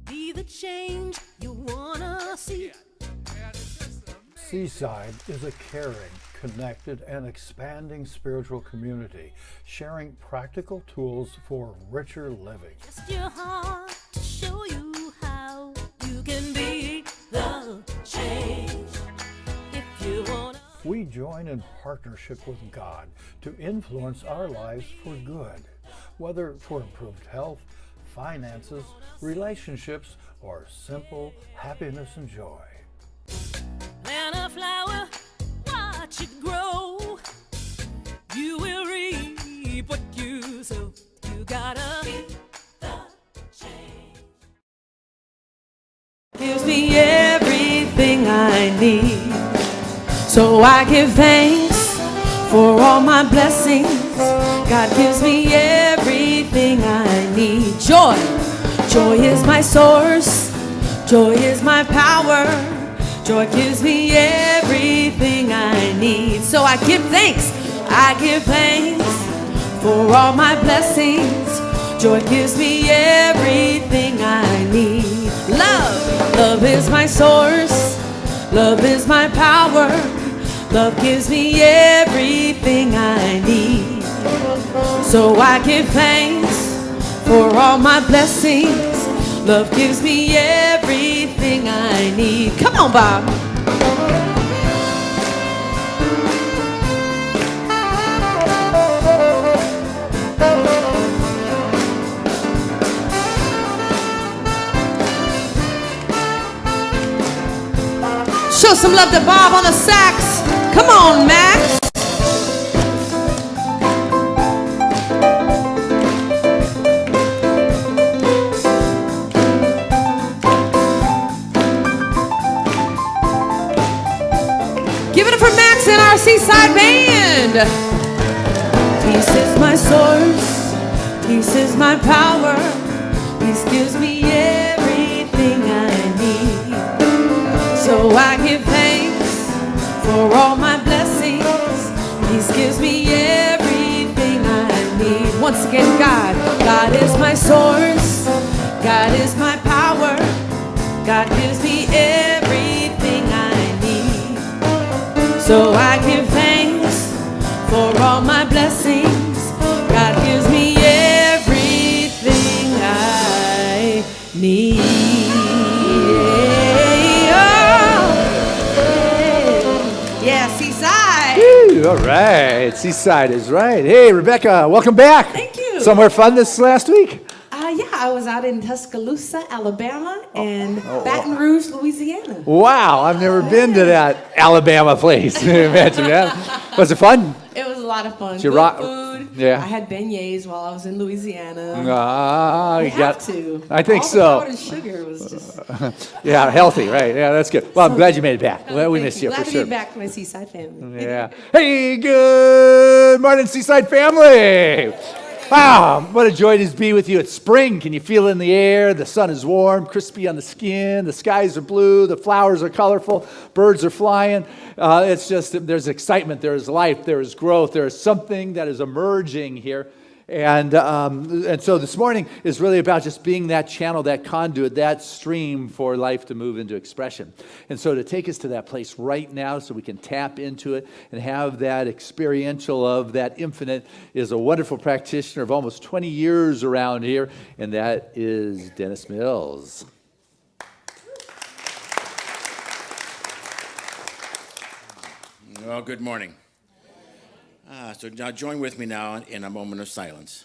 Be the change you wanna see. Seaside is a caring, connected, and expanding spiritual community, sharing practical tools for richer living. Just your heart to show you how you can be the change. If you wanna. We join in partnership with God to influence our lives for good, whether for improved health, finances, relationships, or simple happiness and joy. Plant a flower, watch it grow. You will reap what you sow. You gotta be the change. Gives me everything I need. So I give thanks for all my blessings. God gives me everything I need. Joy, joy is my source. Joy is my power. Joy gives me everything I need. So I give thanks for all my blessings. Joy gives me everything I need. Love is my source. Love is my power. Love gives me everything I need. So I give thanks for all my blessings. Love gives me everything I need. Come on, Bob. Show some love to Bob on the sax. Come on, Max. Give it up for Max and our Seaside Band. Peace is my source. Peace is my power. Peace gives me everything I need. So I give thanks for all my blessings. Peace gives me everything I need. Once again, God is my source. God is my power. God gives me everything I need. So I give thanks for all my blessings. God gives me everything I need. All right, Seaside is right. Hey, Rebecca, welcome back. Thank you. Somewhere fun this last week? Yeah, I was out in Tuscaloosa, Alabama, and Baton Rouge, Louisiana. Wow, I've never been to that Alabama place. Imagine that. Was it fun? It was a lot of fun. Did you Good food. Yeah. I had beignets while I was in Louisiana. You have to. I think All so. the powdered sugar was just. Yeah, healthy, right? Yeah, that's good. Well, I'm glad you made it back. Well, we missed you Glad for to sure. be back with my Seaside family. Yeah. Hey, good morning, Seaside family. Wow, what a joy it is to be with you. It's spring. Can you feel it in the air? The sun is warm, crispy on the skin. The skies are blue. The flowers are colorful. Birds are flying. It's just, there's excitement. There is life. There is growth. There is something that is emerging here. And so this morning is really about just being that channel, that conduit, that stream for life to move into expression. And so to take us to that place right now so we can tap into it and have that experiential of that infinite is a wonderful practitioner of almost 20 years around here, and that is Dennis Mills. Well, good morning. So now join with me now in a moment of silence.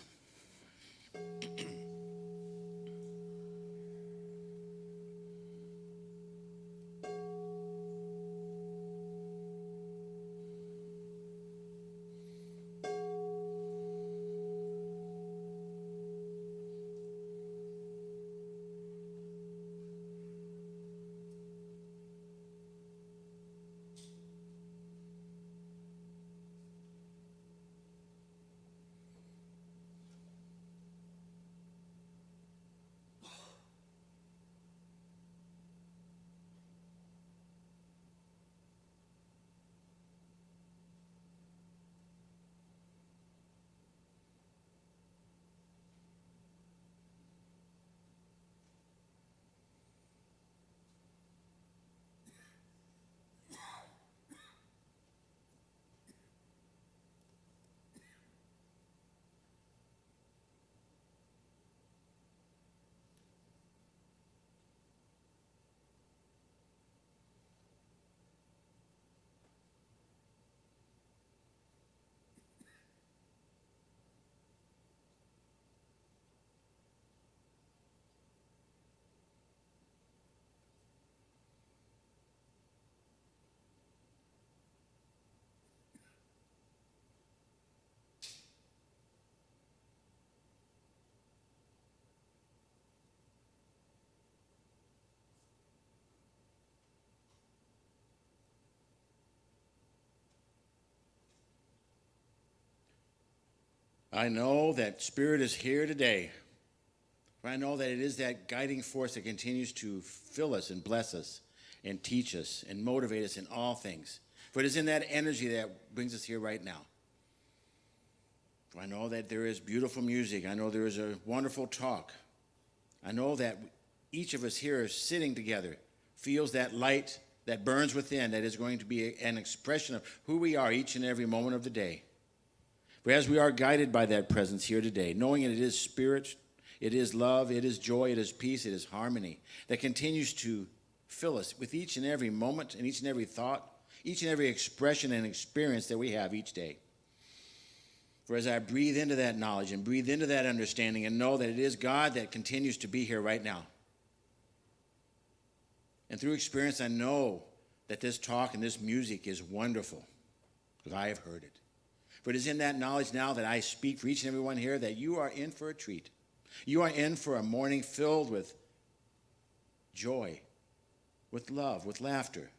I know that Spirit is here today. For I know that it is that guiding force that continues to fill us and bless us and teach us and motivate us in all things. For it is in that energy that brings us here right now. For I know that there is beautiful music. I know there is a wonderful talk. I know that each of us here sitting together feels that light that burns within, that is going to be an expression of who we are each and every moment of the day. For as we are guided by that presence here today, knowing that it is Spirit, it is love, it is joy, it is peace, it is harmony that continues to fill us with each and every moment and each and every thought, each and every expression and experience that we have each day. For as I breathe into that knowledge and breathe into that understanding and know that it is God that continues to be here right now. And through experience, I know that this talk and this music is wonderful because I have heard it. For it is in that knowledge now that I speak for each and every one here that you are in for a treat. You are in for a morning filled with joy, with love, with laughter.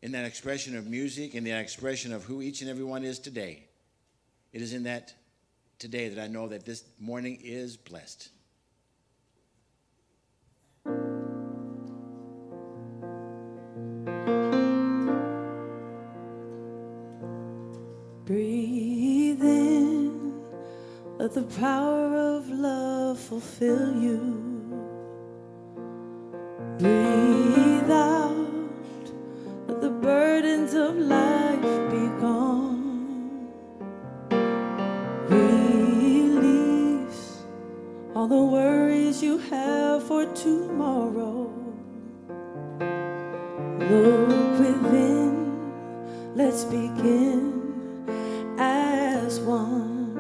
In that expression of music, in that expression of who each and every one is today. It is in that today that I know that this morning is blessed. Breathe in, let the power of love fulfill you. Breathe out, let the burdens of life be gone. Release all the worries you have for tomorrow. Look within, let's begin as one.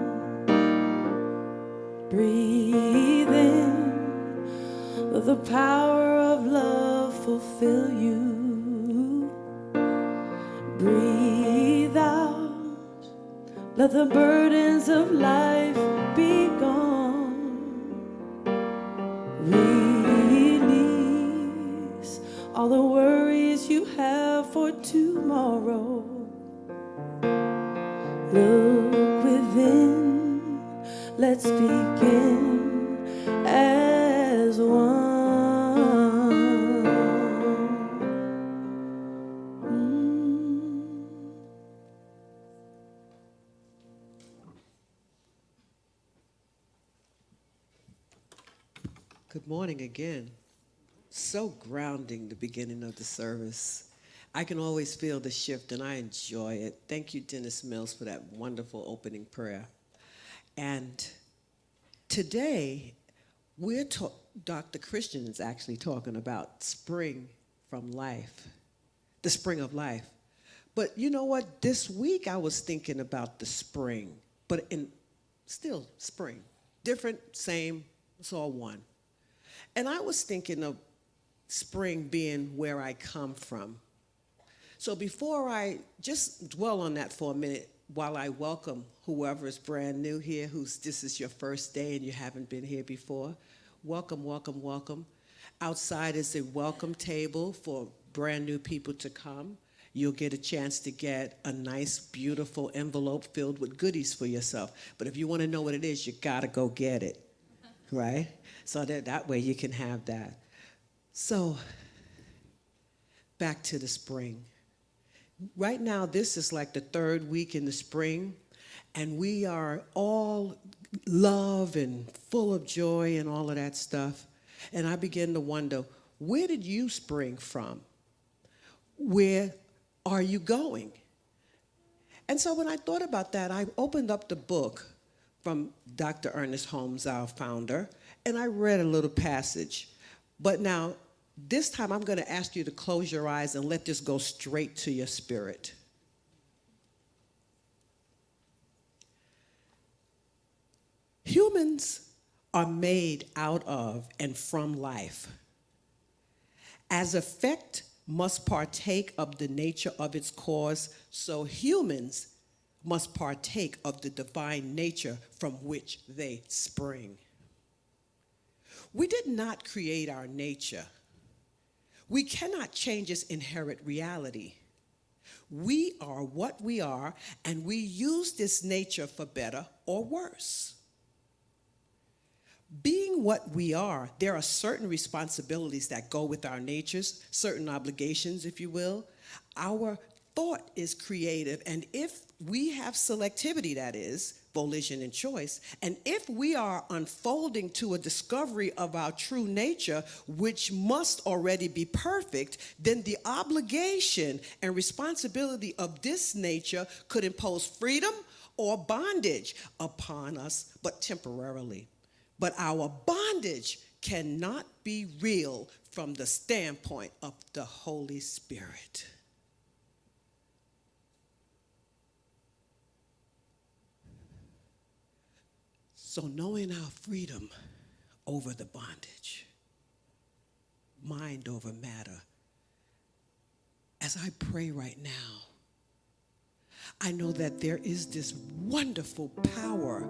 Breathe in, let the power of love fulfill you. Breathe out, let the burdens of life be gone. Release all the worries you have for tomorrow. Look within, let's begin as one. Good morning again. So grounding, the beginning of the service. I can always feel the shift, and I enjoy it. Thank you, Dennis Mills, for that wonderful opening prayer. And today, Dr. Christian is actually talking about spring from life, the spring of life. But you know what? This week, I was thinking about the spring, but still spring. Different, same, it's all one. And I was thinking of spring being where I come from. So before I just dwell on that for a minute, while I welcome whoever is brand new here, this is your first day and you haven't been here before, welcome, welcome, welcome. Outside is a welcome table for brand new people to come. You'll get a chance to get a nice, beautiful envelope filled with goodies for yourself. But if you want to know what it is, you got to go get it, right? So that way you can have that. So back to the spring. Right now, this is like the third week in the spring, and we are all love and full of joy and all of that stuff. And I begin to wonder, where did you spring from? Where are you going? And so when I thought about that, I opened up the book from Dr. Ernest Holmes, our founder, and I read a little passage. But now, this time I'm going to ask you to close your eyes and let this go straight to your spirit. Humans are made out of and from life. As effect must partake of the nature of its cause, so humans must partake of the divine nature from which they spring. We did not create our nature. We cannot change its inherent reality. We are what we are, and we use this nature for better or worse. Being what we are, there are certain responsibilities that go with our natures, certain obligations, if you will. Our thought is creative, and if we have selectivity, that is, volition and choice, and if we are unfolding to a discovery of our true nature, which must already be perfect, then the obligation and responsibility of this nature could impose freedom or bondage upon us, but temporarily. But our bondage cannot be real from the standpoint of the Holy Spirit. So knowing our freedom over the bondage, mind over matter, as I pray right now, I know that there is this wonderful power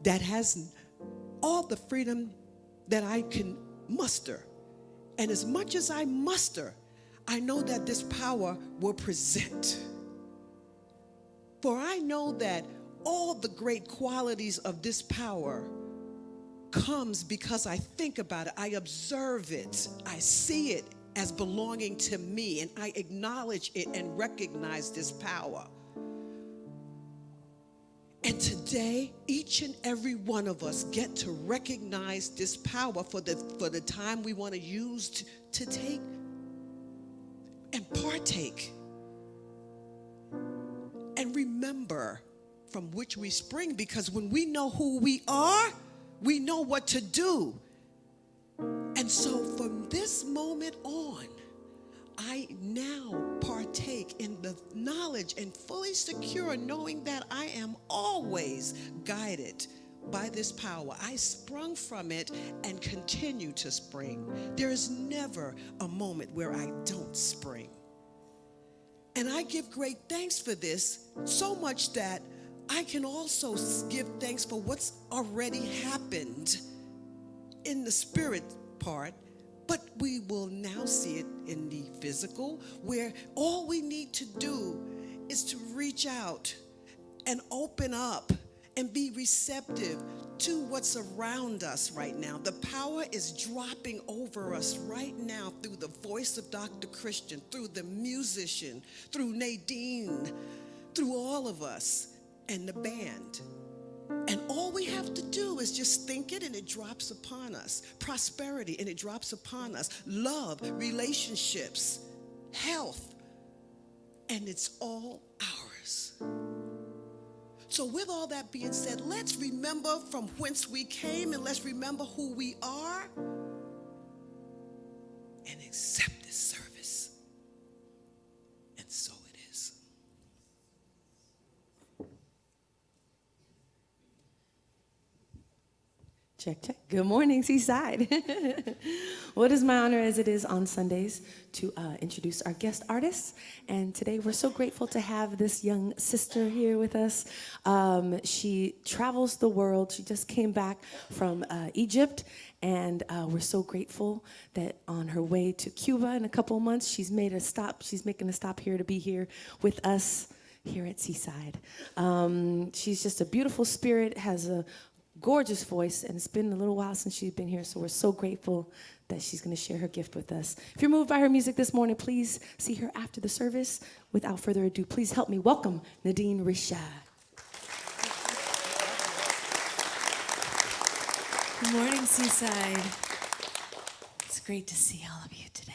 that has all the freedom that I can muster. And as much as I muster, I know that this power will present. For I know that all the great qualities of this power comes because I think about it, I observe it, I see it as belonging to me, and I acknowledge it and recognize this power. And today, each and every one of us get to recognize this power for the time we want to use to take and partake. And remember from which we spring, because when we know who we are, we know what to do. And so from this moment on, I now partake in the knowledge and fully secure knowing that I am always guided by this power. I sprung from it and continue to spring. There is never a moment where I don't spring. And I give great thanks for this, so much that I can also give thanks for what's already happened in the spirit part, but we will now see it in the physical, where all we need to do is to reach out and open up and be receptive to what's around us right now. The power is dropping over us right now through the voice of Dr. Christian, through the musician, through Nadine, through all of us and the band. And all we have to do is just think it, and it drops upon us. Prosperity, and it drops upon us. Love, relationships, health, and it's all ours. So with all that being said, let's remember from whence we came, and let's remember who we are, and accept this service. And so it is. Check, check. Good morning, Seaside. What is my honor, as it is on Sundays, to introduce our guest artists. And today we're so grateful to have this young sister here with us. She travels the world. She just came back from Egypt. And we're so grateful that on her way to Cuba in a couple of months, she's made a stop. She's making a stop here to be here with us here at Seaside. She's just a beautiful spirit, has a gorgeous voice, and it's been a little while since she's been here, so we're so grateful that she's going to share her gift with us. If you're moved by her music this morning, please see her after the service. Without further ado, please help me welcome Nadine Rishad. Good morning, Seaside. It's great to see all of you today.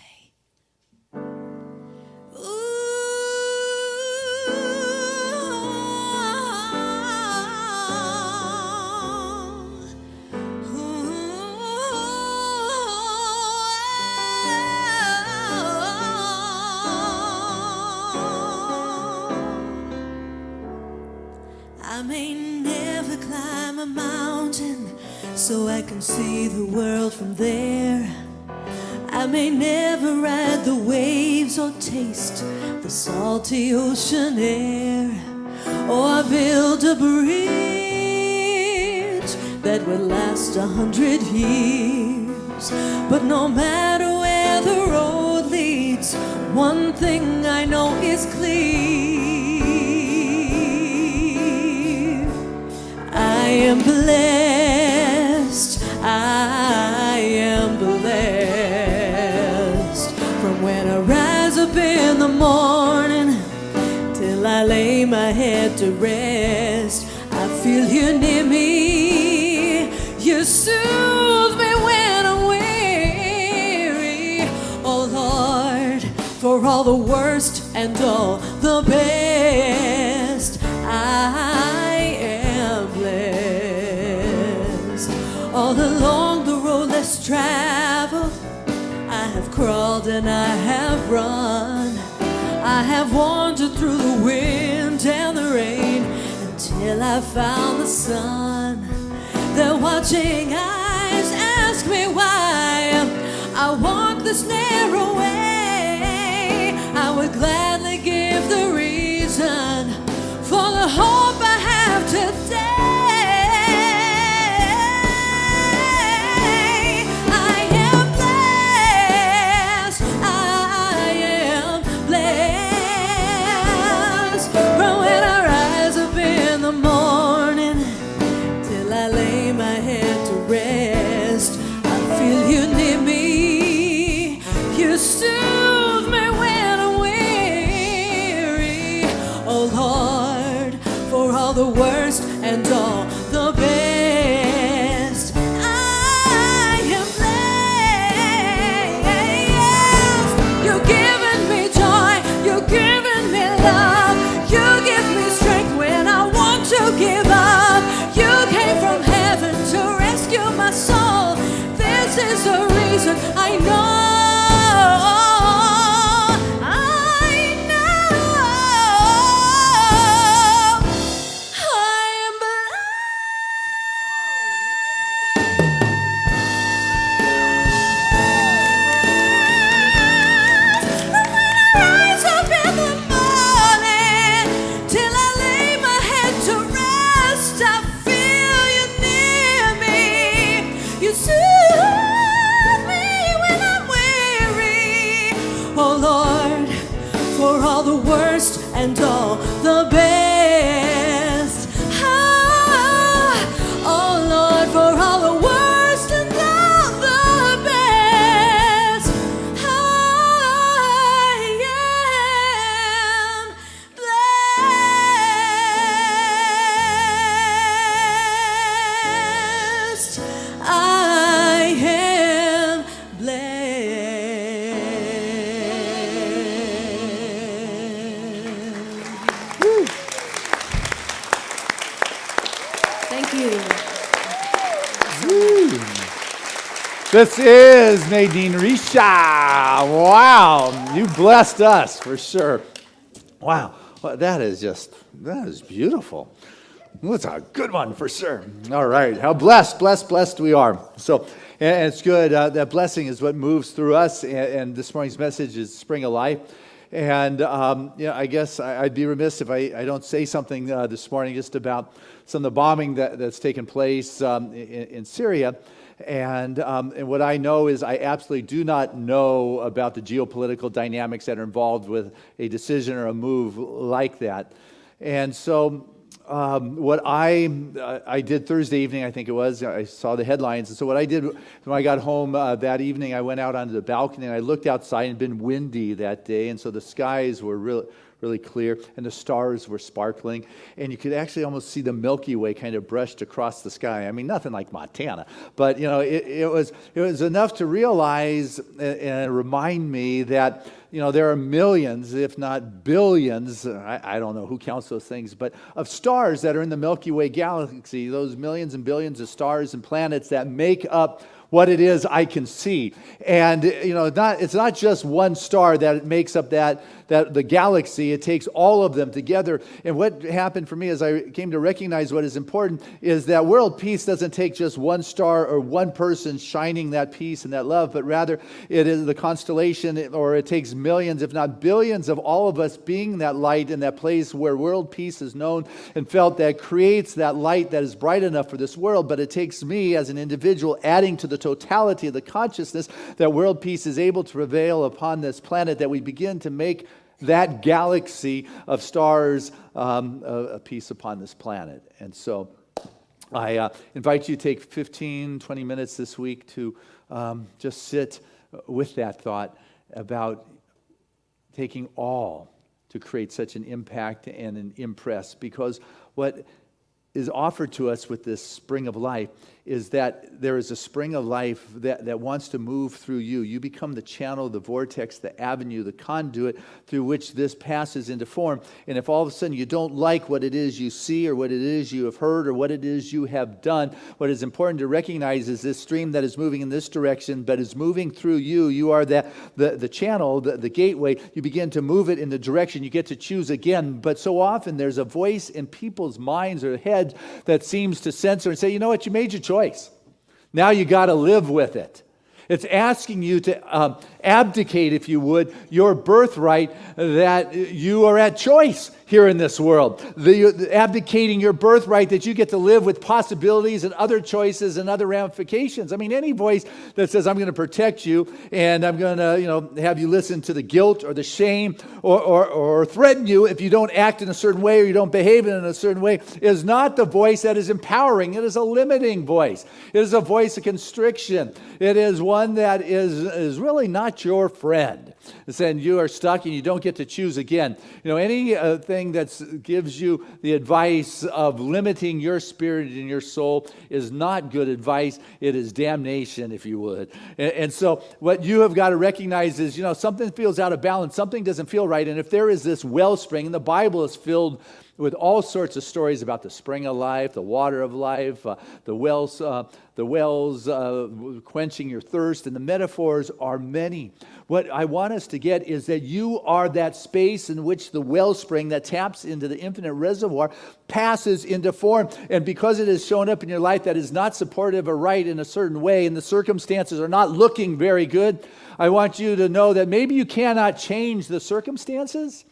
I may never climb a mountain so I can see the world from there. I may never ride the waves or taste the salty ocean air, or build a bridge that would last 100 years. But no matter where the road leads, one thing I know is clear. I am blessed. I am blessed. From when I rise up in the morning till I lay my head to rest, I feel you near me. You soothe me when I'm weary. Oh Lord, for all the worst and all the best, I am blessed. All along the road less traveled, I have crawled and I have run. I have wandered through the wind and the rain until I found the sun. The watching eyes ask me why I walk this narrow way. I would gladly give the reason for the hope I have today. I am blessed. I am blessed. From when I rise up in the morning till I lay my head to rest, I feel you near me. You soothe me when I'm weary. Oh Lord, for all the worst and all the best, I am blessed. You're giving me joy, you're giving me love, you give me strength when I want to give up. You came from heaven to rescue my soul. This is the reason I know. And all the best. Oh Lord, for all the worst and all the best, I am blessed. I am blessed. Thank you. This is Nadine Risha. Wow, you blessed us for sure. Wow, well, that is beautiful. That's a good one for sure. All right, how blessed we are. So, and it's good. That blessing is what moves through us. And this morning's message is Spring of Life. And I guess I'd be remiss if I don't say something this morning just about some of the bombing that's taken place in Syria. And what I know is I absolutely do not know about the geopolitical dynamics that are involved with a decision or a move like that. And so what I did Thursday evening, I think it was, I saw the headlines. And so what I did when I got home that evening, I went out onto the balcony and I looked outside. It had been windy that day. And so the skies were really clear and the stars were sparkling. And you could actually almost see the Milky Way kind of brushed across the sky. I mean, nothing like Montana, but it was enough to realize and remind me that there are millions, if not billions, I don't know who counts those things, but of stars that are in the Milky Way galaxy, those millions and billions of stars and planets that make up what it is I can see. And it's not just one star that makes up that the galaxy. It takes all of them together. And what happened for me as I came to recognize what is important is that world peace doesn't take just one star or one person shining that peace and that love, but rather it is the constellation, or it takes millions, if not billions, of all of us being that light in that place where world peace is known and felt, that creates that light that is bright enough for this world. But it takes me as an individual adding to the totality of the consciousness, that world peace is able to prevail upon this planet, that we begin to make that galaxy of stars a peace upon this planet. And so I invite you to take 15, 20 minutes this week to just sit with that thought about taking all to create such an impact and an impress. Because what is offered to us with this spring of life is that there is a spring of life that wants to move through you. You become the channel, the vortex, the avenue, the conduit through which this passes into form. And if all of a sudden you don't like what it is you see or what it is you have heard or what it is you have done, what is important to recognize is this stream that is moving in this direction but is moving through you. You are the channel, the gateway. You begin to move it in the direction. You get to choose again. But so often there's a voice in people's minds or heads that seems to censor and say, you know what, you made your choice. Now you got to live with it. It's asking you to abdicate, if you would, your birthright that you are at choice here in this world. Abdicating your birthright that you get to live with possibilities and other choices and other ramifications. I mean, any voice that says, I'm going to protect you and I'm going to, have you listen to the guilt or the shame or threaten you if you don't act in a certain way or you don't behave in a certain way is not the voice that is empowering. It is a limiting voice. It is a voice of constriction. It is one that is really not your friend. Saying you are stuck and you don't get to choose again. Anything that gives you the advice of limiting your spirit and your soul is not good advice. It is damnation, if you would. And so what you have got to recognize is, something feels out of balance. Something doesn't feel right. And if there is this wellspring, and the Bible is filled with all sorts of stories about the spring of life, the water of life, the wells quenching your thirst, and the metaphors are many. What I want us to get is that you are that space in which the wellspring that taps into the infinite reservoir passes into form. And because it has shown up in your life that is not supportive or right in a certain way, and the circumstances are not looking very good, I want you to know that maybe you cannot change the circumstances,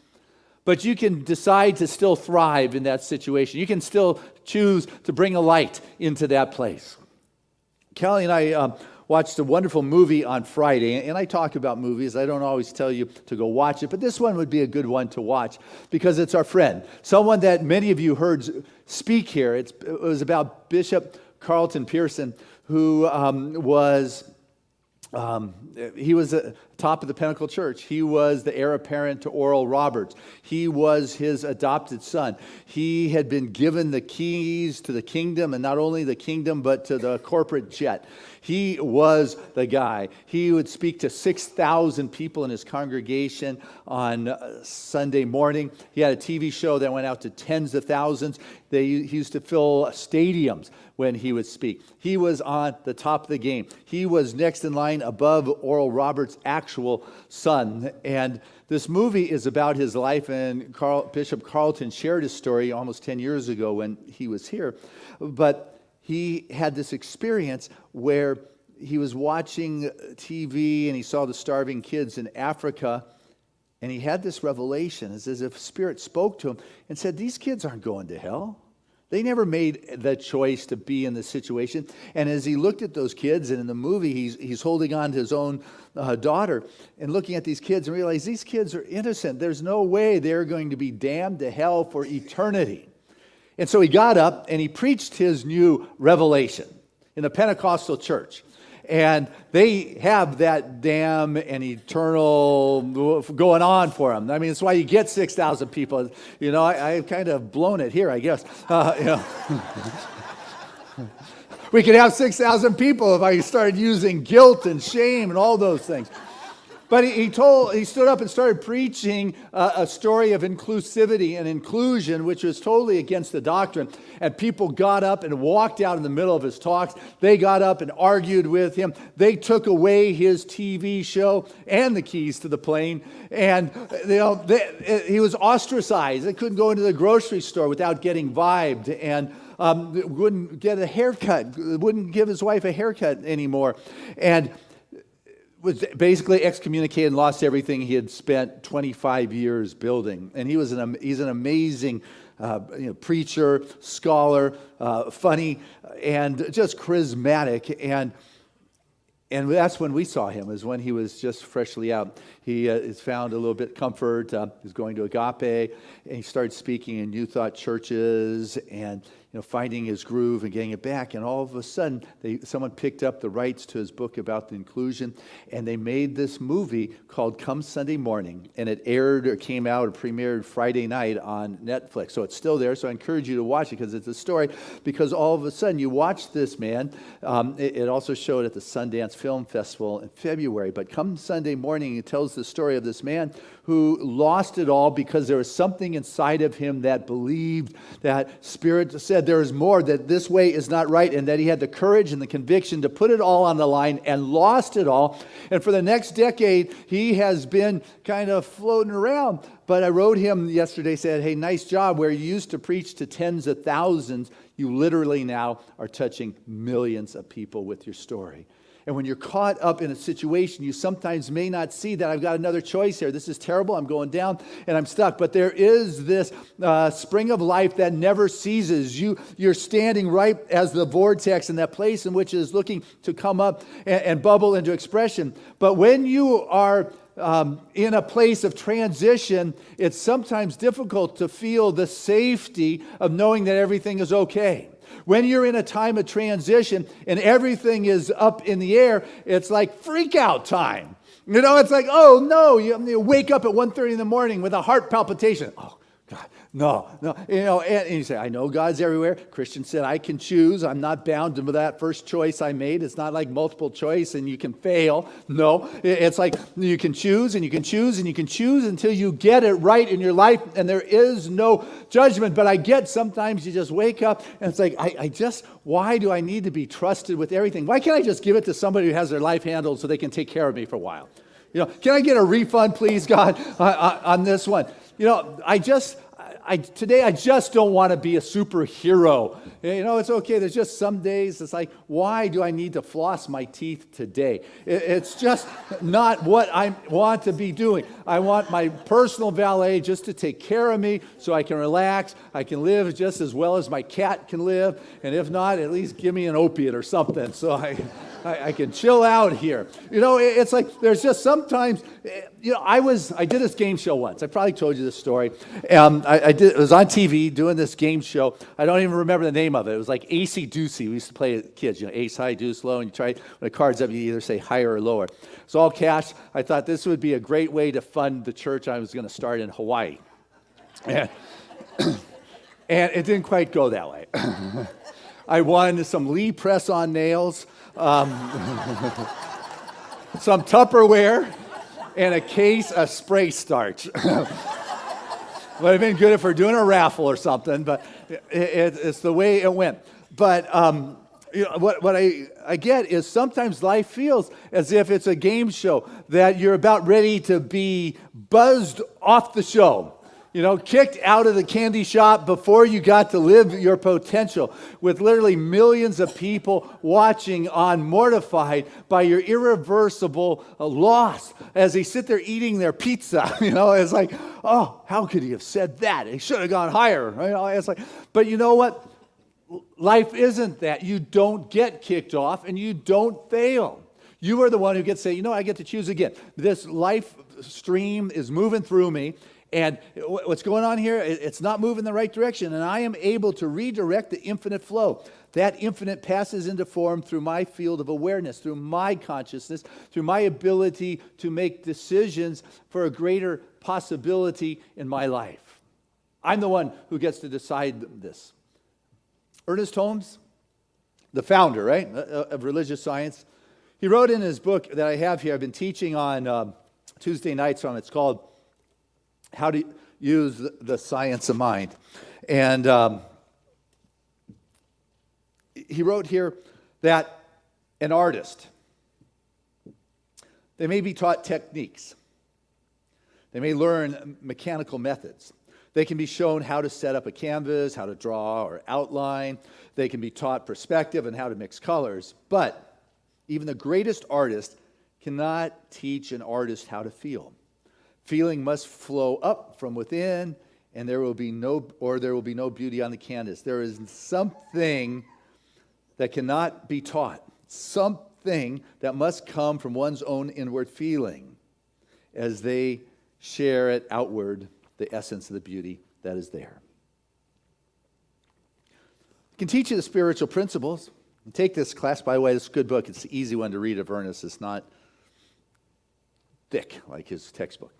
but you can decide to still thrive in that situation. You can still choose to bring a light into that place. Kelly and I watched a wonderful movie on Friday, and I talk about movies. I don't always tell you to go watch it, but this one would be a good one to watch because it's our friend, someone that many of you heard speak here. It was about Bishop Carlton Pearson, who was top of the Pinnacle Church. He was the heir apparent to Oral Roberts. He was his adopted son. He had been given the keys to the kingdom, and not only the kingdom, but to the corporate jet. He was the guy. He would speak to 6,000 people in his congregation on Sunday morning. He had a TV show that went out to tens of thousands. He used to fill stadiums when he would speak. He was on the top of the game. He was next in line above Oral Roberts' actual son. And this movie is about his life, and Bishop Carlton shared his story almost 10 years ago when he was here. But he had this experience where he was watching TV and he saw the starving kids in Africa, and he had this revelation. It's as if Spirit spoke to him and said, these kids aren't going to hell. They never made the choice to be in this situation. And as he looked at those kids, and in the movie he's holding on to his own daughter and looking at these kids and realized these kids are innocent. There's no way they're going to be damned to hell for eternity. And so he got up and he preached his new revelation in a Pentecostal church. And they have that damn and eternal going on for them. I mean, it's why you get 6,000 people. I've kind of blown it here, I guess. We could have 6,000 people if I started using guilt and shame and all those things. But he stood up and started preaching a story of inclusivity and inclusion, which was totally against the doctrine. And people got up and walked out in the middle of his talks. They got up and argued with him. They took away his TV show and the keys to the plane. And he was ostracized. They couldn't go into the grocery store without getting vibed, and wouldn't get a haircut. Wouldn't give his wife a haircut anymore. And was basically excommunicated and lost everything he had spent 25 years building. And he's an amazing preacher, scholar, funny, and just charismatic. And And that's when we saw him, is when he was just freshly out. He has found a little bit comfort. He's going to Agape, and he started speaking in New Thought churches and finding his groove and getting it back. And all of a sudden, someone picked up the rights to his book about the inclusion, and they made this movie called Come Sunday Morning. And it aired or came out or premiered Friday night on Netflix. So it's still there, so I encourage you to watch it because it's a story. Because all of a sudden, you watch this man. It also showed at the Sundance Film Festival in February. But Come Sunday Morning, it tells the story of this man who lost it all because there was something inside of him that believed that Spirit said there is more, that this way is not right, and that he had the courage and the conviction to put it all on the line and lost it all. And for the next decade, he has been kind of floating around. But I wrote him yesterday, said, hey, nice job. Where you used to preach to tens of thousands, you literally now are touching millions of people with your story. And when you're caught up in a situation, you sometimes may not see that I've got another choice here. This is terrible. I'm going down and I'm stuck. But there is this spring of life that never ceases. You're standing right as the vortex in that place in which it is looking to come up and bubble into expression. But when you are in a place of transition, it's sometimes difficult to feel the safety of knowing that everything is okay. When you're in a time of transition and everything is up in the air, it's like freak out time. It's like, oh no, you wake up at 1:30 in the morning with a heart palpitation. Oh God, no. And you say, I know God's everywhere. Christian said, I can choose. I'm not bound to that first choice I made. It's not like multiple choice and you can fail. No, it's like you can choose and you can choose and you can choose until you get it right in your life, and there is no judgment. But I get sometimes you just wake up and it's like, why do I need to be trusted with everything? Why can't I just give it to somebody who has their life handled so they can take care of me for a while? Can I get a refund, please, God, on this one? Today I just don't want to be a superhero. It's okay. There's just some days it's like, why do I need to floss my teeth today? It's just not what I want to be doing. I want my personal valet just to take care of me so I can relax. I can live just as well as my cat can live. And if not, at least give me an opiate or something so I can chill out here. It's like there's just sometimes, I did this game show once. I probably told you this story. It was on TV doing this game show. I don't even remember the name of it. It was like Acey Deucey. We used to play as kids, ace high, deuce low, and you try, when the card's up, you either say higher or lower. It's all cash. I thought this would be a great way to fund the church I was going to start in Hawaii. And it didn't quite go that way. I won some Lee press-on nails, some Tupperware, and a case of spray starch. Would have been good if we're doing a raffle or something, but it's the way it went. But what I get is sometimes life feels as if it's a game show that you're about ready to be buzzed off the show. Kicked out of the candy shop before you got to live your potential, with literally millions of people watching on, mortified by your irreversible loss as they sit there eating their pizza. It's like, oh, how could he have said that? He should have gone higher. It's like, but you know what? Life isn't that. You don't get kicked off and you don't fail. You are the one who gets to say, I get to choose again. This life stream is moving through me. And what's going on here, it's not moving the right direction, and I am able to redirect the infinite flow. That infinite passes into form through my field of awareness, through my consciousness, through my ability to make decisions for a greater possibility in my life. I'm the one who gets to decide this. Ernest Holmes, the founder, right, of religious science, he wrote in his book that I have here, I've been teaching on Tuesday nights on, it's called How to Use the Science of Mind. And he wrote here that an artist, they may be taught techniques. They may learn mechanical methods. They can be shown how to set up a canvas, how to draw or outline. They can be taught perspective and how to mix colors. But even the greatest artist cannot teach an artist how to feel. Feeling must flow up from within, and there will be no beauty on the canvas. There is something that cannot be taught, something thing that must come from one's own inward feeling as they share it outward, the essence of the beauty that is there. I can teach you the spiritual principles. Take this class, by the way, it's a good book. It's an easy one to read of Ernest. It's not thick like his textbook.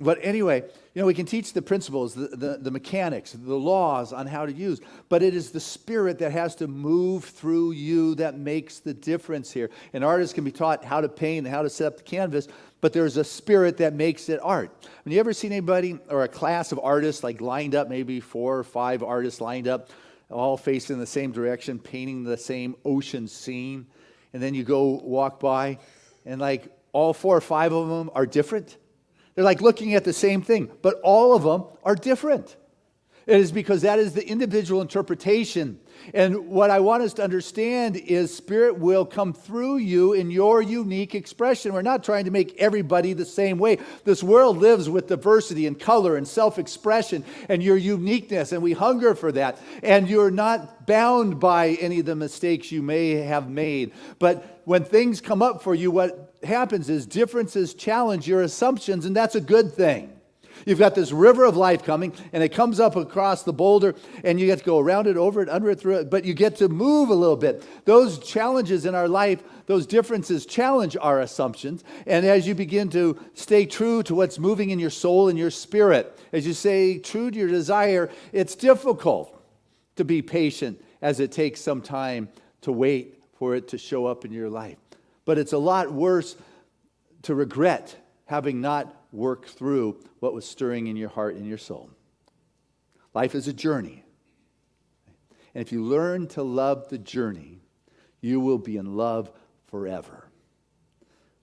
But anyway, we can teach the principles, the mechanics, the laws on how to use, but it is the Spirit that has to move through you that makes the difference here. An artist can be taught how to paint and how to set up the canvas, but there's a Spirit that makes it art. Have you ever seen anybody or a class of artists like lined up, maybe 4 or 5 artists lined up, all facing the same direction, painting the same ocean scene, and then you go walk by, and like all 4 or 5 of them are different? They're like looking at the same thing, but all of them are different. It is because that is the individual interpretation. And what I want us to understand is Spirit will come through you in your unique expression. We're not trying to make everybody the same way. This world lives with diversity and color and self-expression and your uniqueness, and we hunger for that. And you're not bound by any of the mistakes you may have made. But when things come up for you, what happens is differences challenge your assumptions, and that's a good thing. You've got this river of life coming, and it comes up across the boulder, and you get to go around it, over it, under it, through it, but you get to move a little bit. Those challenges in our life, those differences challenge our assumptions, and as you begin to stay true to what's moving in your soul and your spirit, as you stay true to your desire, it's difficult to be patient as it takes some time to wait for it to show up in your life. But it's a lot worse to regret having not worked through what was stirring in your heart and your soul. Life is a journey. And if you learn to love the journey, you will be in love forever.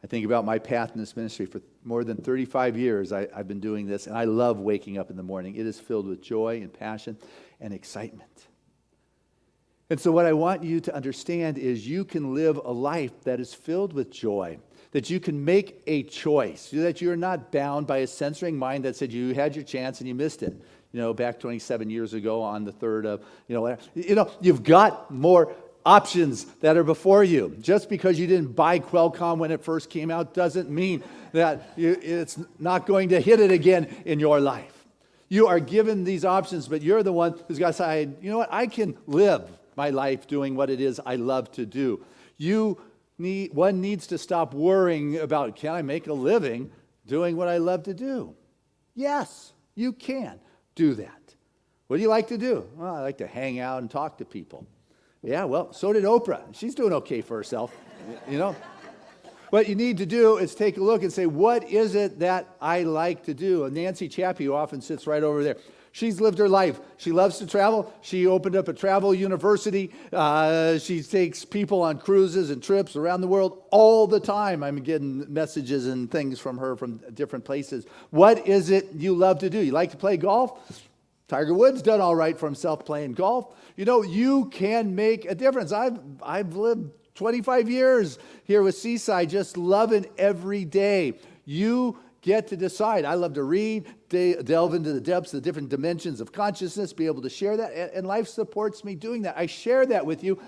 I think about my path in this ministry. For more than 35 years, I've been doing this, and I love waking up in the morning. It is filled with joy and passion and excitement. And so what I want you to understand is you can live a life that is filled with joy, that you can make a choice, that you're not bound by a censoring mind that said you had your chance and you missed it. Back 27 years ago on the 3rd of, you've got more options that are before you. Just because you didn't buy Qualcomm when it first came out doesn't mean that it's not going to hit it again in your life. You are given these options, but you're the one who's got to decide, I can live my life doing what it is I love to do. One needs to stop worrying about, can I make a living doing what I love to do? Yes, you can do that. What do you like to do? Well, I like to hang out and talk to people. Yeah, well, so did Oprah. She's doing okay for herself, What you need to do is take a look and say, what is it that I like to do? And Nancy Chappie, who often sits right over there, she's lived her life. She loves to travel. She opened up a travel university. She takes people on cruises and trips around the world all the time. I'm getting messages and things from her from different places. What is it you love to do? You like to play golf? Tiger Woods done all right for himself playing golf. You can make a difference. I've lived 25 years here with Seaside, just loving every day. You get to decide. I love to read, delve into the depths, the different dimensions of consciousness, be able to share that, and life supports me doing that. I share that with you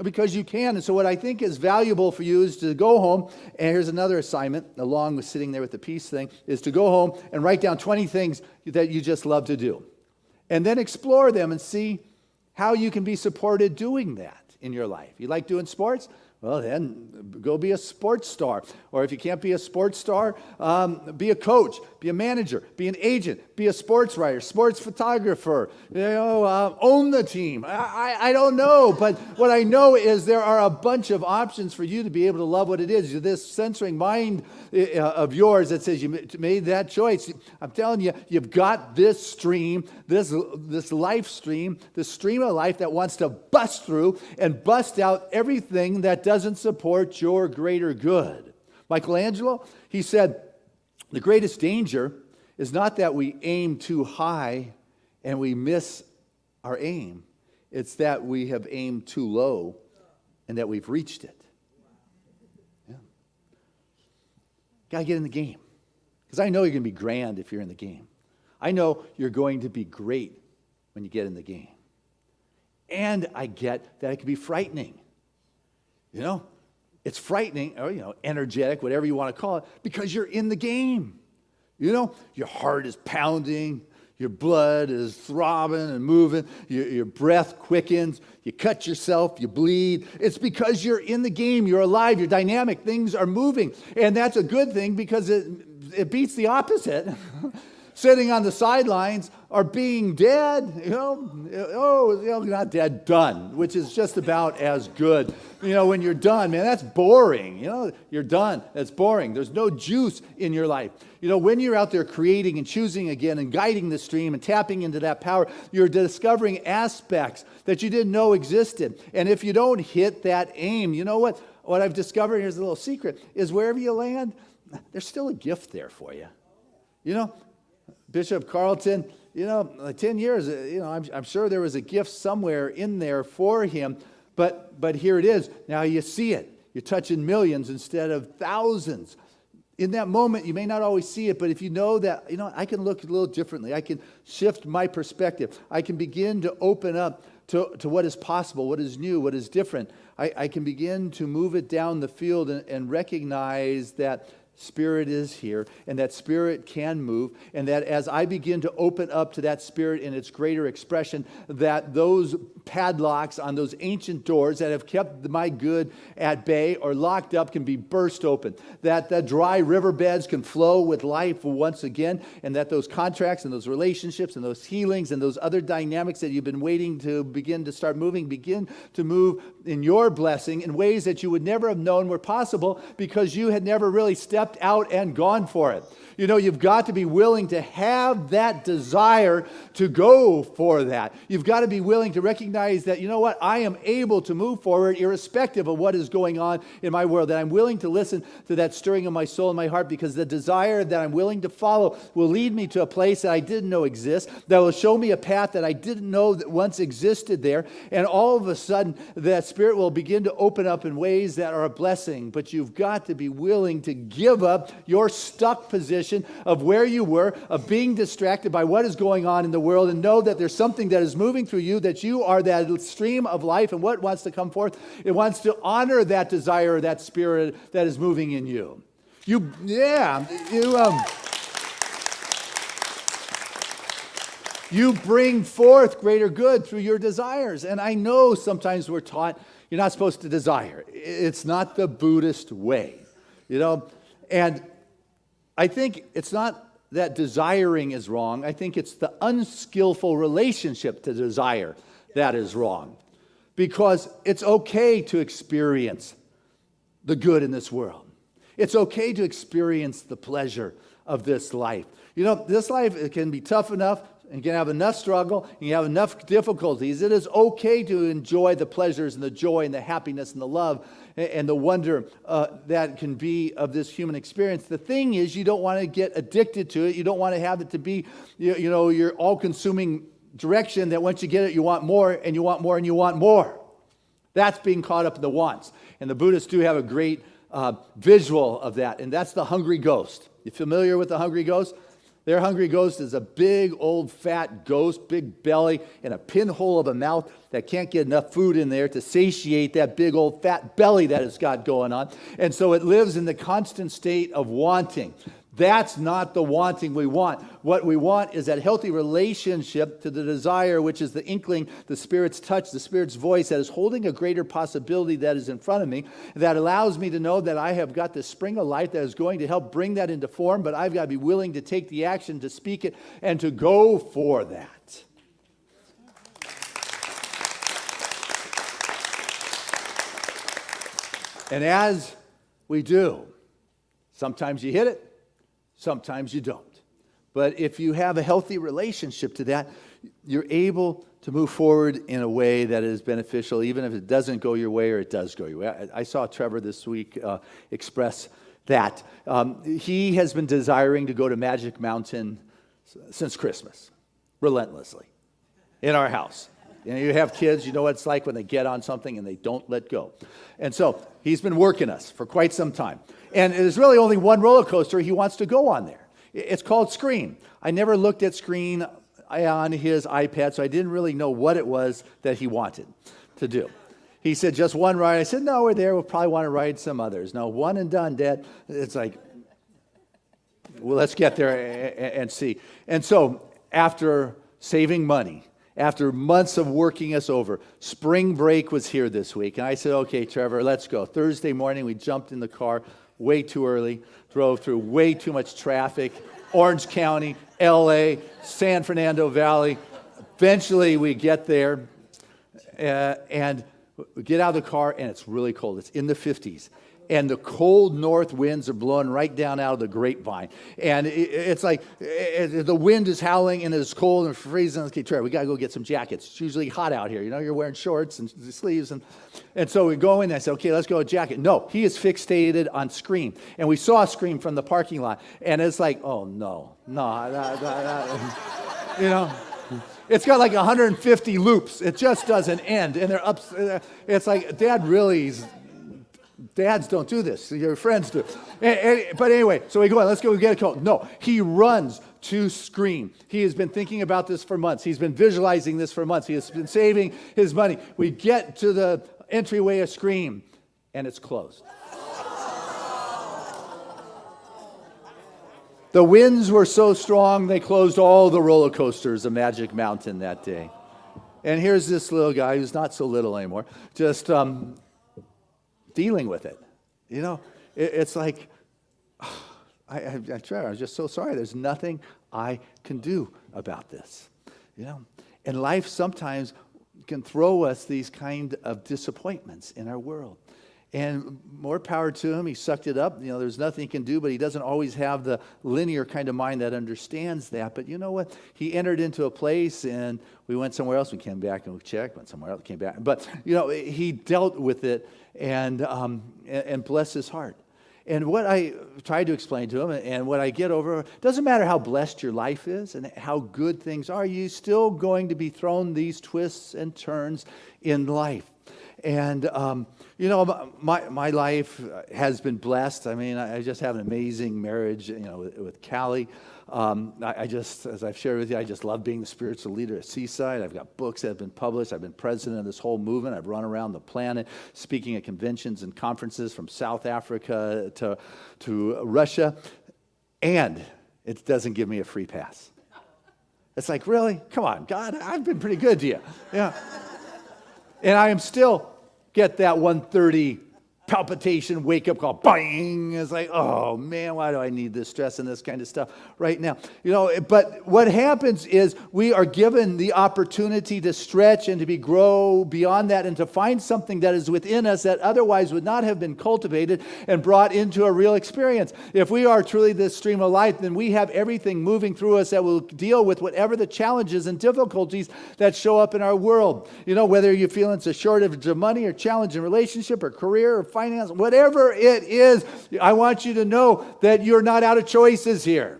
because you can. And so what I think is valuable for you is to go home, and here's another assignment, along with sitting there with the peace thing, is to go home and write down 20 things that you just love to do. And then explore them and see how you can be supported doing that in your life. You like doing sports? Well, then go be a sports star. Or if you can't be a sports star, be a coach, be a manager, be an agent, be a sports writer, sports photographer, own the team. I don't know, but what I know is there are a bunch of options for you to be able to love what it is. This censoring mind of yours that says you made that choice. I'm telling you, you've got this stream, this life stream, this stream of life that wants to bust through and bust out everything that doesn't support your greater good. Michelangelo, he said, the greatest danger is not that we aim too high and we miss our aim. It's that we have aimed too low and that we've reached it. Yeah. Got to get in the game. Because I know you're going to be grand if you're in the game. I know you're going to be great when you get in the game. And I get that it can be frightening. It's frightening, or energetic, whatever you want to call it, because you're in the game. Your heart is pounding, your blood is throbbing and moving, your breath quickens, you cut yourself, you bleed. It's because you're in the game, you're alive, you're dynamic, things are moving. And that's a good thing because it beats the opposite. Sitting on the sidelines or being dead, not dead, done, which is just about as good. When you're done, man, that's boring. You're done. That's boring. There's no juice in your life. When you're out there creating and choosing again and guiding the stream and tapping into that power, you're discovering aspects that you didn't know existed. And if you don't hit that aim, you know what? What I've discovered, here's a little secret, is wherever you land, there's still a gift there for you. Bishop Carlton, 10 years, I'm sure there was a gift somewhere in there for him, but here it is. Now you see it. You're touching millions instead of thousands. In that moment, you may not always see it, but if you know that, I can look a little differently. I can shift my perspective. I can begin to open up to what is possible, what is new, what is different. I can begin to move it down the field and recognize that Spirit is here, and that Spirit can move, and that as I begin to open up to that Spirit in its greater expression, that those padlocks on those ancient doors that have kept my good at bay or locked up can be burst open, that the dry riverbeds can flow with life once again, and that those contracts and those relationships and those healings and those other dynamics that you've been waiting to begin to start moving, begin to move in your blessing in ways that you would never have known were possible because you had never really stepped out and gone for it. You've got to be willing to have that desire to go for that. You've got to be willing to recognize that, I am able to move forward irrespective of what is going on in my world, that I'm willing to listen to that stirring of my soul and my heart because the desire that I'm willing to follow will lead me to a place that I didn't know exists, that will show me a path that I didn't know that once existed there, and all of a sudden that Spirit will begin to open up in ways that are a blessing. But you've got to be willing to give up your stuck position of where you were, of being distracted by what is going on in the world, and know that there's something that is moving through you, that you are that stream of life, and what wants to come forth? It wants to honor that desire, that Spirit that is moving in you. You bring forth greater good through your desires. And I know sometimes we're taught you're not supposed to desire. It's not the Buddhist way, And I think it's not that desiring is wrong. I think it's the unskillful relationship to desire that is wrong. Because it's okay to experience the good in this world. It's okay to experience the pleasure of this life. This life, it can be tough enough and can have enough struggle and you have enough difficulties. It is okay to enjoy the pleasures and the joy and the happiness and the love and the wonder that can be of this human experience. The thing is, you don't want to get addicted to it. You don't want to have it to be, your all-consuming direction that once you get it, you want more and you want more and you want more. That's being caught up in the wants. And the Buddhists do have a great visual of that, and that's the hungry ghost. You familiar with the hungry ghost? Their hungry ghost is a big, old, fat ghost, big belly, and a pinhole of a mouth that can't get enough food in there to satiate that big, old, fat belly that it's got going on. And so it lives in the constant state of wanting. That's not the wanting we want. What we want is that healthy relationship to the desire, which is the inkling, the Spirit's touch, the Spirit's voice that is holding a greater possibility that is in front of me, that allows me to know that I have got this spring of life that is going to help bring that into form, but I've got to be willing to take the action to speak it and to go for that. And as we do, sometimes you hit it, sometimes you don't. But if you have a healthy relationship to that, you're able to move forward in a way that is beneficial, even if it doesn't go your way or it does go your way. I saw Trevor this week express that. He has been desiring to go to Magic Mountain since Christmas, relentlessly, in our house. You have kids, you know what it's like when they get on something and they don't let go. And so he's been working us for quite some time. And there's really only one roller coaster he wants to go on there. It's called Screen. I never looked at Screen on his iPad, so I didn't really know what it was that he wanted to do. He said, just one ride. I said, no, we're there. We'll probably want to ride some others. No, one and done, Dad. It's like, well, let's get there and see. And so after saving money, after months of working us over, spring break was here this week. And I said, okay, Trevor, let's go. Thursday morning, we jumped in the car way too early, drove through way too much traffic, Orange County, LA, San Fernando Valley. Eventually, we get there, and we get out of the car, and it's really cold. It's in the 50s. And the cold north winds are blowing right down out of the grapevine. And it's like the wind is howling and it's cold and freezing. Okay, Trevor, we got to go get some jackets. It's usually hot out here. You know, you're wearing shorts and sleeves. And so we go in and I said, okay, let's go with jacket. No, he is fixated on Scream. And we saw Scream from the parking lot. And it's like, oh, no. You know. It's got like 150 loops. It just doesn't end. And they're up. It's like, Dads don't do this. Your friends do. But anyway, so we go on. Let's go get a coat. No, he runs to Scream. He has been thinking about this for months. He's been visualizing this for months. He has been saving his money. We get to the entryway of Scream, and it's closed. The winds were so strong, they closed all the roller coasters of Magic Mountain that day. And here's this little guy who's not so little anymore, just dealing with it. You know, it's like, I was just so sorry. There's nothing I can do about this. You know, and life sometimes can throw us these kind of disappointments in our world. And more power to him. He sucked it up. You know, there's nothing he can do, but he doesn't always have the linear kind of mind that understands that. But you know what? He entered into a place, and we went somewhere else. We came back and we checked. Went somewhere else, came back. But you know, he dealt with it and blessed his heart. And what I tried to explain to him, and what I get over, doesn't matter how blessed your life is and how good things are, you're still going to be thrown these twists and turns in life. And, you know, my life has been blessed. I mean, I just have an amazing marriage, you know, with Callie. I just, as I've shared with you, I just love being the spiritual leader at Seaside. I've got books that have been published. I've been president of this whole movement. I've run around the planet speaking at conventions and conferences from South Africa to Russia. And it doesn't give me a free pass. It's like, really? Come on, God, I've been pretty good to you. Yeah. And I am still get that 1:30 palpitation, wake up call, bang. It's like, oh man, why do I need this stress and this kind of stuff right now? You know, but what happens is we are given the opportunity to stretch and to grow beyond that and to find something that is within us that otherwise would not have been cultivated and brought into a real experience. If we are truly this stream of life, then we have everything moving through us that will deal with whatever the challenges and difficulties that show up in our world. You know, whether you're feeling it's a shortage of money or challenge in relationship or career or finance, whatever it is, I want you to know that you're not out of choices here.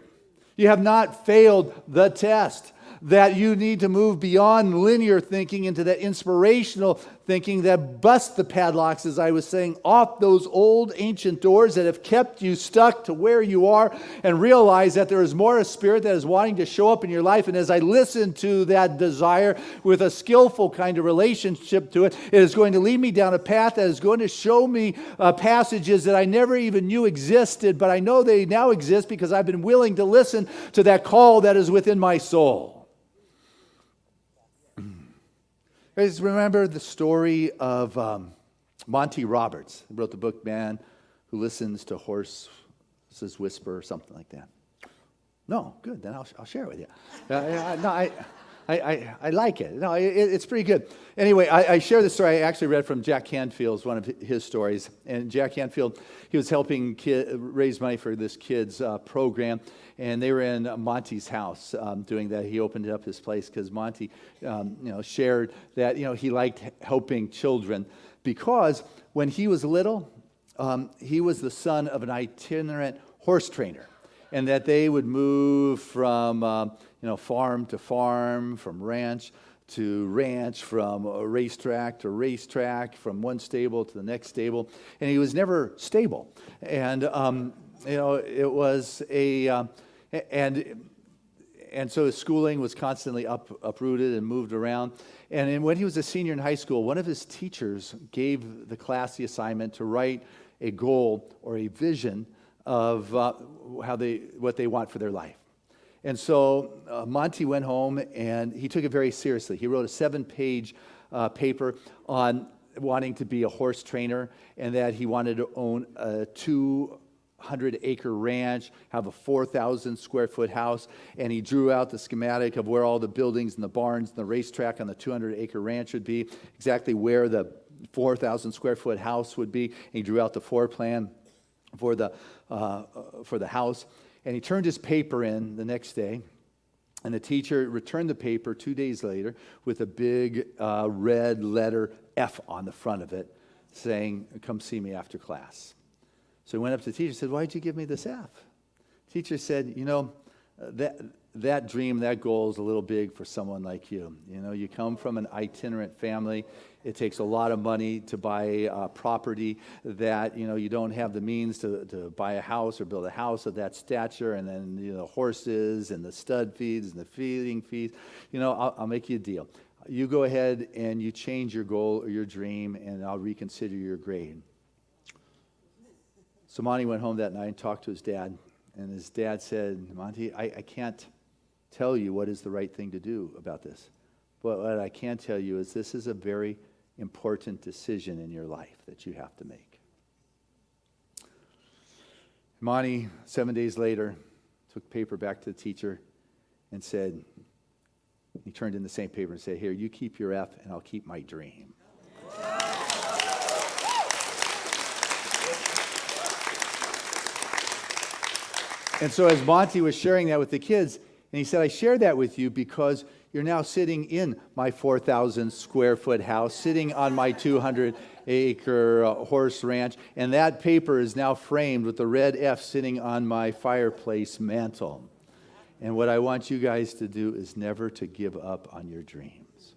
You have not failed the test. That you need to move beyond linear thinking into that inspirational thinking that busts the padlocks, as I was saying, off those old ancient doors that have kept you stuck to where you are, and realize that there is more a spirit that is wanting to show up in your life. And as I listen to that desire with a skillful kind of relationship to it, it is going to lead me down a path that is going to show me passages that I never even knew existed, but I know they now exist because I've been willing to listen to that call that is within my soul. Guys, remember the story of Monty Roberts, who wrote the book Man Who Listens to Horses Whisper, or something like that? No, good. Then I'll share it with you. I like it. No, it's pretty good. Anyway, I share this story. I actually read from Jack Canfield's, one of his stories. And Jack Canfield, he was helping raise money for this kid's program. And they were in Monty's house doing that. He opened up his place because Monty, shared that, he liked helping children because when he was little, he was the son of an itinerant horse trainer. And that they would move from, farm to farm, from ranch to ranch, from a racetrack to racetrack, from one stable to the next stable. And he was never stable. And, it was a... And and so his schooling was constantly uprooted and moved around. And when he was a senior in high school, one of his teachers gave the class the assignment to write a goal or a vision of what they want for their life. And so Monty went home and he took it very seriously. He wrote a 7-page paper on wanting to be a horse trainer, and that he wanted to own a 200-acre ranch, have a 4,000 square foot house, and he drew out the schematic of where all the buildings and the barns and the racetrack on the 200-acre ranch would be, exactly where the 4,000 square foot house would be. And he drew out the floor plan for the house, and he turned his paper in the next day. And the teacher returned the paper 2 days later with a big red letter F on the front of it, saying, "Come see me after class." So he went up to the teacher and said, "Why'd you give me this F?" Teacher said, that dream, that goal is a little big for someone like you. You come from an itinerant family. It takes a lot of money to buy property that, you don't have the means to buy a house or build a house of that stature, and then, the horses and the stud feeds and the feeding fees. I'll make you a deal. You go ahead and you change your goal or your dream, and I'll reconsider your grade. So Monty went home that night and talked to his dad, and his dad said, "Monty, I can't tell you what is the right thing to do about this. But what I can tell you is this is a very important decision in your life that you have to make." Monty, 7 days later, took paper back to the teacher and said, he turned in the same paper and said, "Here, you keep your F and I'll keep my dream." And so as Monty was sharing that with the kids, and he said, "I share that with you because you're now sitting in my 4,000 square foot house, sitting on my 200-acre horse ranch, and that paper is now framed with the red F sitting on my fireplace mantle. And what I want you guys to do is never to give up on your dreams."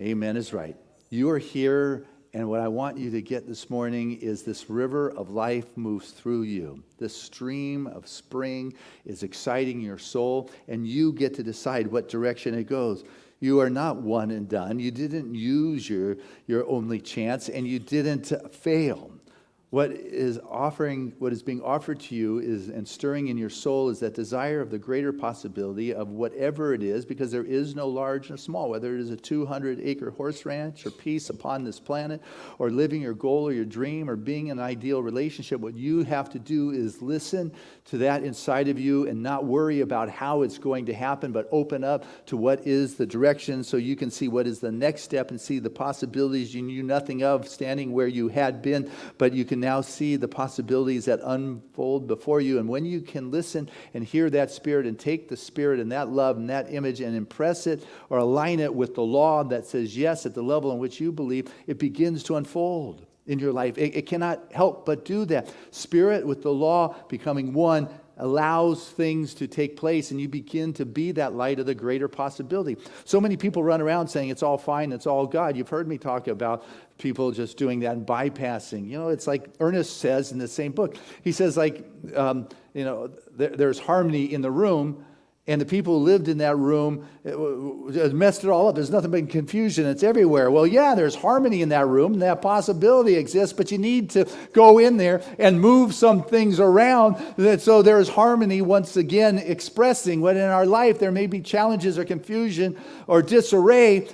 Amen is right. You are here, and what I want you to get this morning is this river of life moves through you. This stream of spring is exciting your soul, and you get to decide what direction it goes. You are not one and done. You didn't use your only chance, and you didn't fail. What is being offered to you and stirring in your soul is that desire of the greater possibility of whatever it is, because there is no large nor small, whether it is a 200-acre horse ranch or peace upon this planet, or living your goal or your dream, or being in an ideal relationship. What you have to do is listen to that inside of you and not worry about how it's going to happen, but open up to what is the direction so you can see what is the next step and see the possibilities you knew nothing of standing where you had been, but you can now see the possibilities that unfold before you. And when you can listen and hear that Spirit and take the Spirit and that love and that image and impress it or align it with the law that says yes at the level in which you believe, it begins to unfold in your life. It cannot help but do that. Spirit with the law becoming one allows things to take place, and you begin to be that light of the greater possibility. So many people run around saying it's all fine, it's all God. You've heard me talk about people just doing that and bypassing. It's like Ernest says in the same book. He says, there's harmony in the room, and the people who lived in that room messed it all up. There's nothing but confusion. It's everywhere. Well, yeah, there's harmony in that room, and that possibility exists, but you need to go in there and move some things around so there's harmony once again expressing what in our life there may be challenges or confusion or disarray.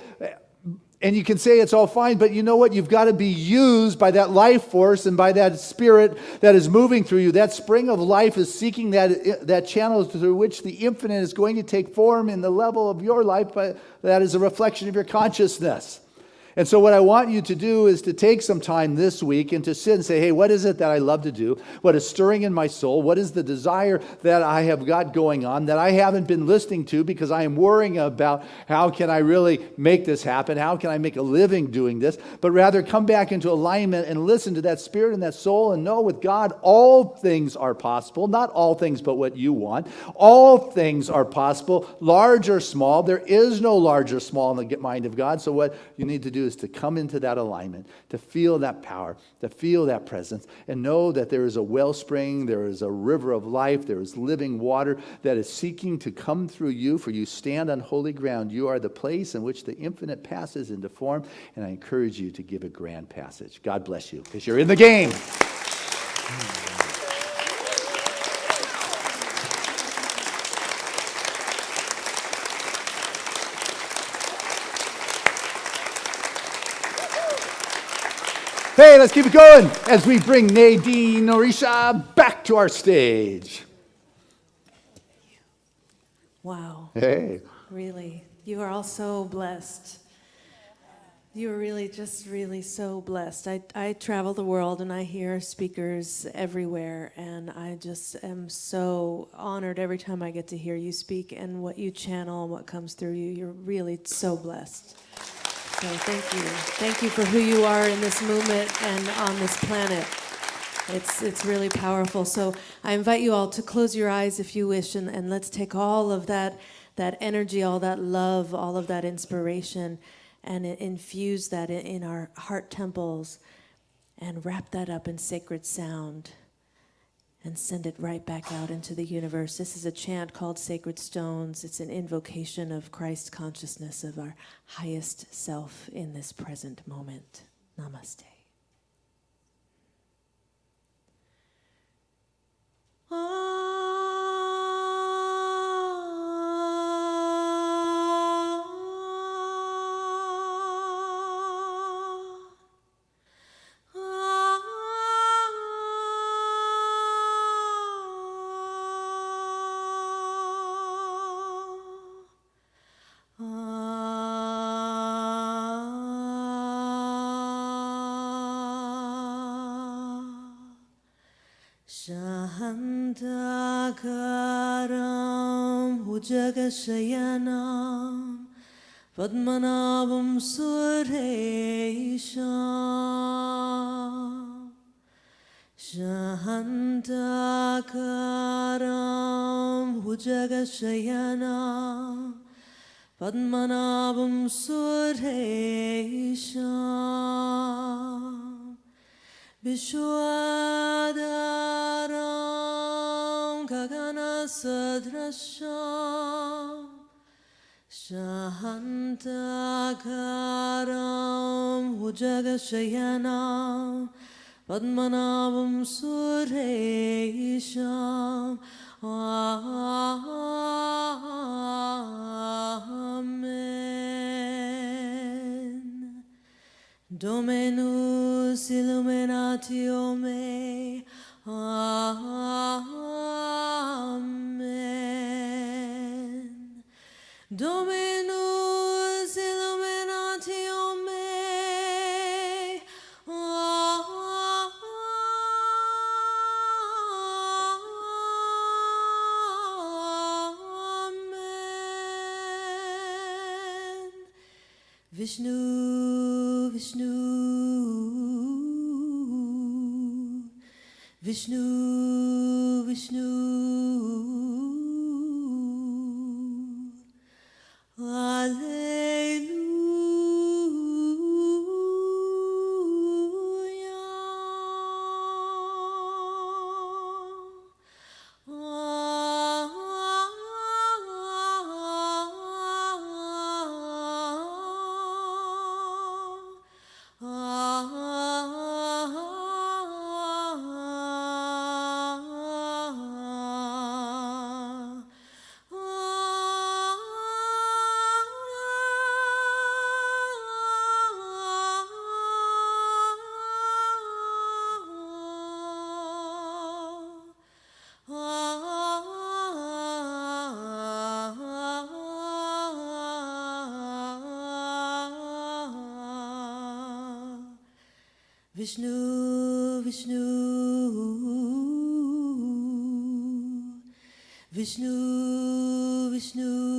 And you can say it's all fine, but you know what? You've got to be used by that life force and by that Spirit that is moving through you. That spring of life is seeking that channel through which the infinite is going to take form in the level of your life, but that is a reflection of your consciousness. And so what I want you to do is to take some time this week and to sit and say, hey, what is it that I love to do? What is stirring in my soul? What is the desire that I have got going on that I haven't been listening to because I am worrying about how can I really make this happen? How can I make a living doing this? But rather come back into alignment and listen to that Spirit and that soul and know with God all things are possible. Not all things but what you want. All things are possible, large or small. There is no large or small in the mind of God. So what you need to do do is to come into that alignment, to feel that power, to feel that presence, and know that there is a wellspring, there is a river of life, there is living water that is seeking to come through you, for you stand on holy ground. You are the place in which the infinite passes into form, and I encourage you to give a grand passage. God bless you, because you're in the game. Hey, let's keep it going as we bring Nadine Orisha back to our stage. Wow. Hey. Really. You are all so blessed. You are really just really so blessed. I travel the world and I hear speakers everywhere, and I just am so honored every time I get to hear you speak and what you channel and what comes through you. You're really so blessed. So thank you. Thank you for who you are in this movement and on this planet. It's really powerful. So I invite you all to close your eyes if you wish, and let's take all of that energy, all that love, all of that inspiration, and infuse that in our heart temples and wrap that up in sacred sound and send it right back out into the universe. This is a chant called Sacred Stones. It's an invocation of Christ consciousness, of our highest self in this present moment. Namaste. Shantakaram Bhujagashayanam Padmanabham Suresham Shantakaram Bhujagashayanam Padmanabham Suresham Vishwadaram Gagana Sadrasham Shantakaram Bhujagashayanam Padmanabham Suresham. Amen. Dominus illuminatio me. Amen. Dominus illuminatio me. Amen. Vishnu, Vishnu, Vishnu, Vishnu. Vishnu, Vishnu, Vishnu, Vishnu.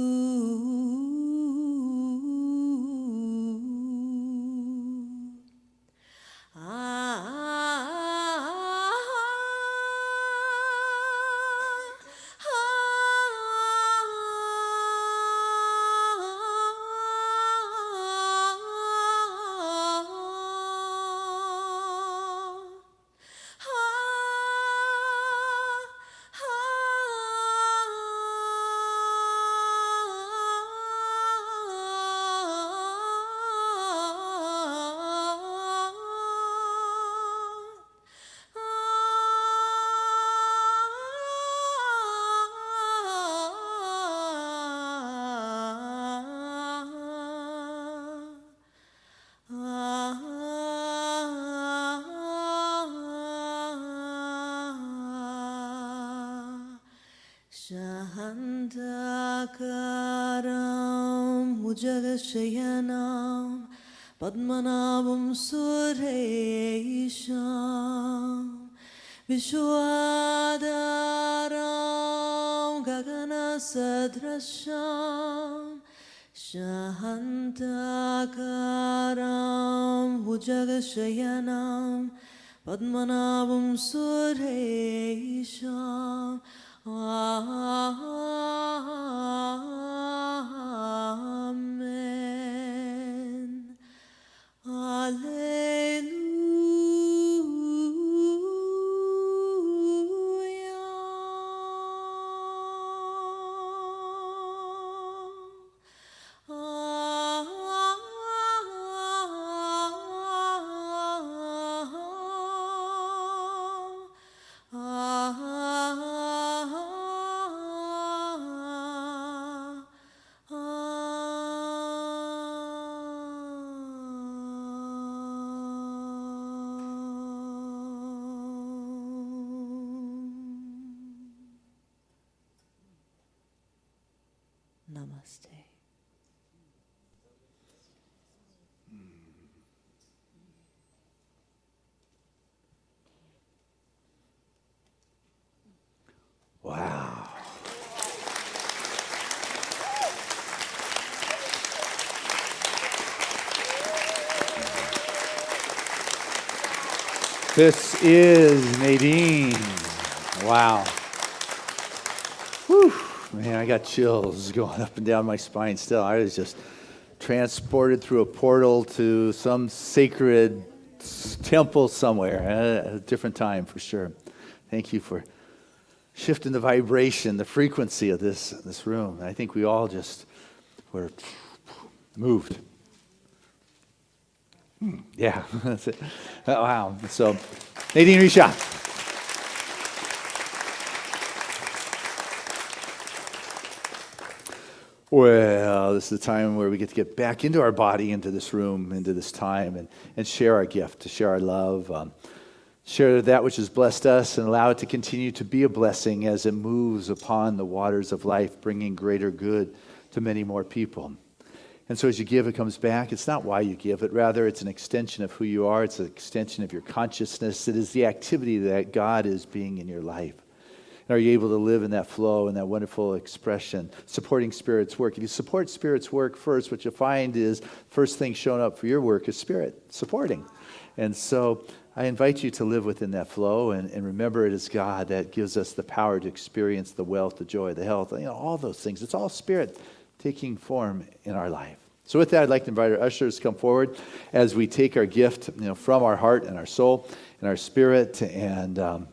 Shandakaram Bhujagashayanam Padmanabham Suresham Vishwadaram Gagana Sadrasham Shantakaram Bhujagashayanam Padmanabham Suresham Amen. Namaste. Wow. This is Nadine. Wow. Whew. Man, I got chills going up and down my spine still. I was just transported through a portal to some sacred temple somewhere at a different time for sure. Thank you for shifting the vibration, the frequency of this room. I think we all just were moved. Yeah, that's it. Oh, wow. So, Nadine Risha. Well, this is the time where we get to get back into our body, into this room, into this time, and share our gift, to share our love, share that which has blessed us, and allow it to continue to be a blessing as it moves upon the waters of life, bringing greater good to many more people. And so as you give, it comes back. It's not why you give it. Rather, it's an extension of who you are. It's an extension of your consciousness. It is the activity that God is being in your life. And are you able to live in that flow and that wonderful expression, supporting Spirit's work? If you support Spirit's work first, what you'll find is first thing showing up for your work is Spirit supporting. And so I invite you to live within that flow and remember it is God that gives us the power to experience the wealth, the joy, the health, all those things. It's all Spirit taking form in our life. So with that, I'd like to invite our ushers to come forward as we take our gift from our heart and our soul and our spirit and or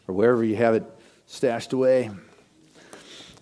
wherever you have it stashed away.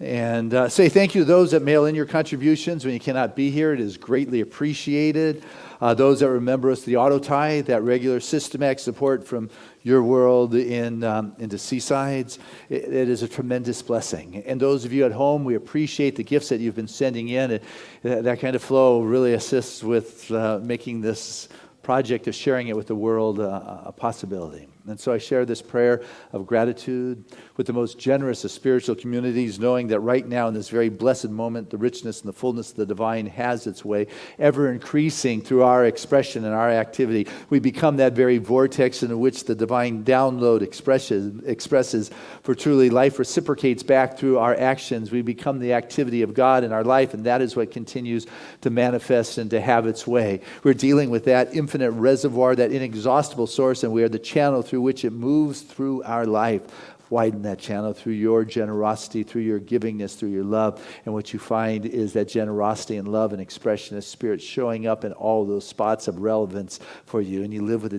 And say thank you to those that mail in your contributions when you cannot be here. It is greatly appreciated. Those that remember us, the auto tie, that regular systematic support from your world into Seasides, it is a tremendous blessing. And those of you at home, we appreciate the gifts that you've been sending in. That kind of flow really assists with making this project of sharing it with the world a possibility. And so I share this prayer of gratitude with the most generous of spiritual communities, knowing that right now in this very blessed moment, the richness and the fullness of the divine has its way, ever increasing through our expression and our activity. We become that very vortex in which the divine download expresses, for truly life reciprocates back through our actions. We become the activity of God in our life, and that is what continues to manifest and to have its way. We're dealing with that infinite reservoir, that inexhaustible source, and we are the channel through which it moves through our life. Widen that channel through your generosity, through your givingness, through your love. And what you find is that generosity and love and expression of Spirit showing up in all those spots of relevance for you. And you live with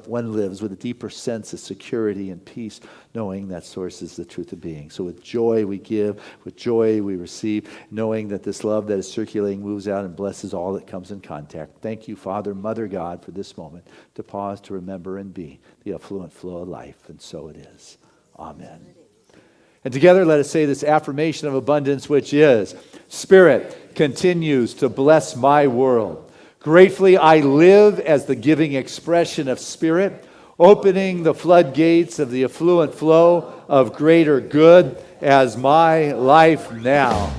one lives with a deeper sense of security and peace, knowing that source is the truth of being. So with joy we give, with joy we receive, knowing that this love that is circulating moves out and blesses all that comes in contact. Thank you, Father, Mother God, for this moment to pause, to remember, and be the affluent flow of life. And so it is. Amen. And together let us say this affirmation of abundance, which is, Spirit continues to bless my world. Gratefully I live as the giving expression of Spirit, opening the floodgates of the affluent flow of greater good as my life now.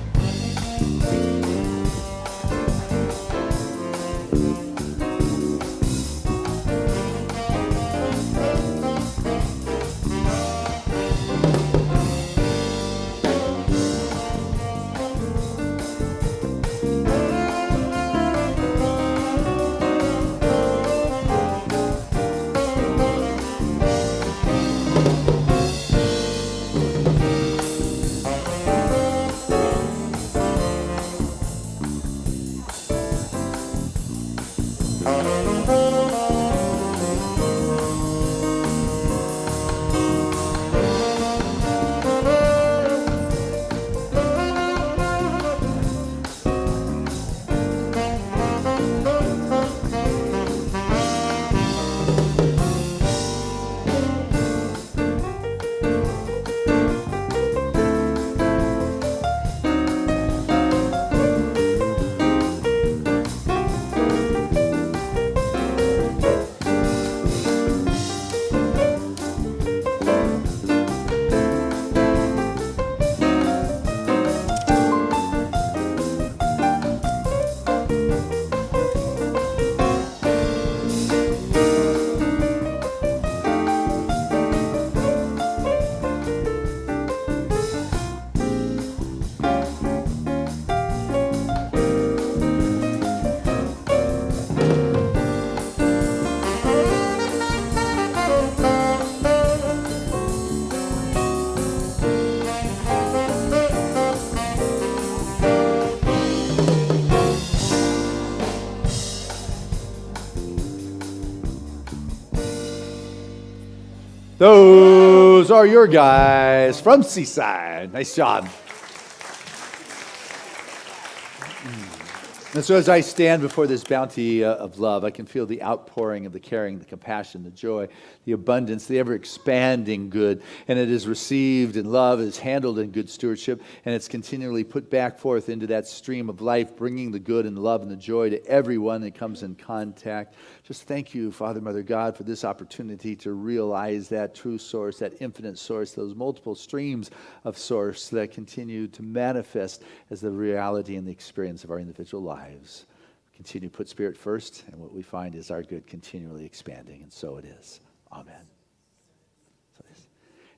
Those are your guys from Seaside. Nice job. And so as I stand before this bounty of love, I can feel the outpouring of the caring, the compassion, the joy, the abundance, the ever-expanding good. And it is received in love, is handled in good stewardship, and it's continually put back forth into that stream of life, bringing the good and the love and the joy to everyone that comes in contact. Just thank you, Father, Mother, God, for this opportunity to realize that true source, that infinite source, those multiple streams of source that continue to manifest as the reality and the experience of our individual lives. Continue to put Spirit first, and what we find is our good continually expanding, and so it is. Amen.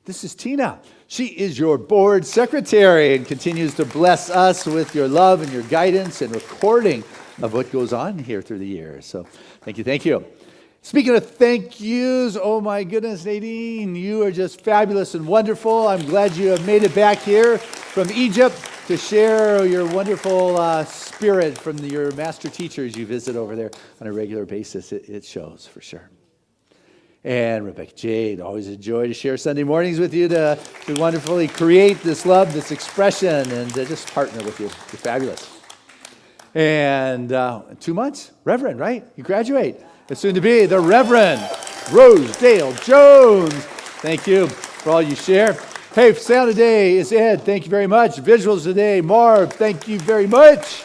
This is Tina. She is your board secretary and continues to bless us with your love and your guidance and recording of what goes on here through the years. So thank you, thank you. Speaking of thank yous, oh my goodness, Nadine, you are just fabulous and wonderful. I'm glad you have made it back here from Egypt to share your wonderful spirit from your master teachers you visit over there on a regular basis. It shows for sure. And Rebecca Jade, always a joy to share Sunday mornings with you to wonderfully create this love, this expression, and to just partner with you. You're fabulous. And 2 months, Reverend, right? You graduate. It's soon to be the Reverend Rosedale Jones. Thank you for all you share. Hey, sound today is Ed. Thank you very much. Visuals today, Marv. Thank you very much.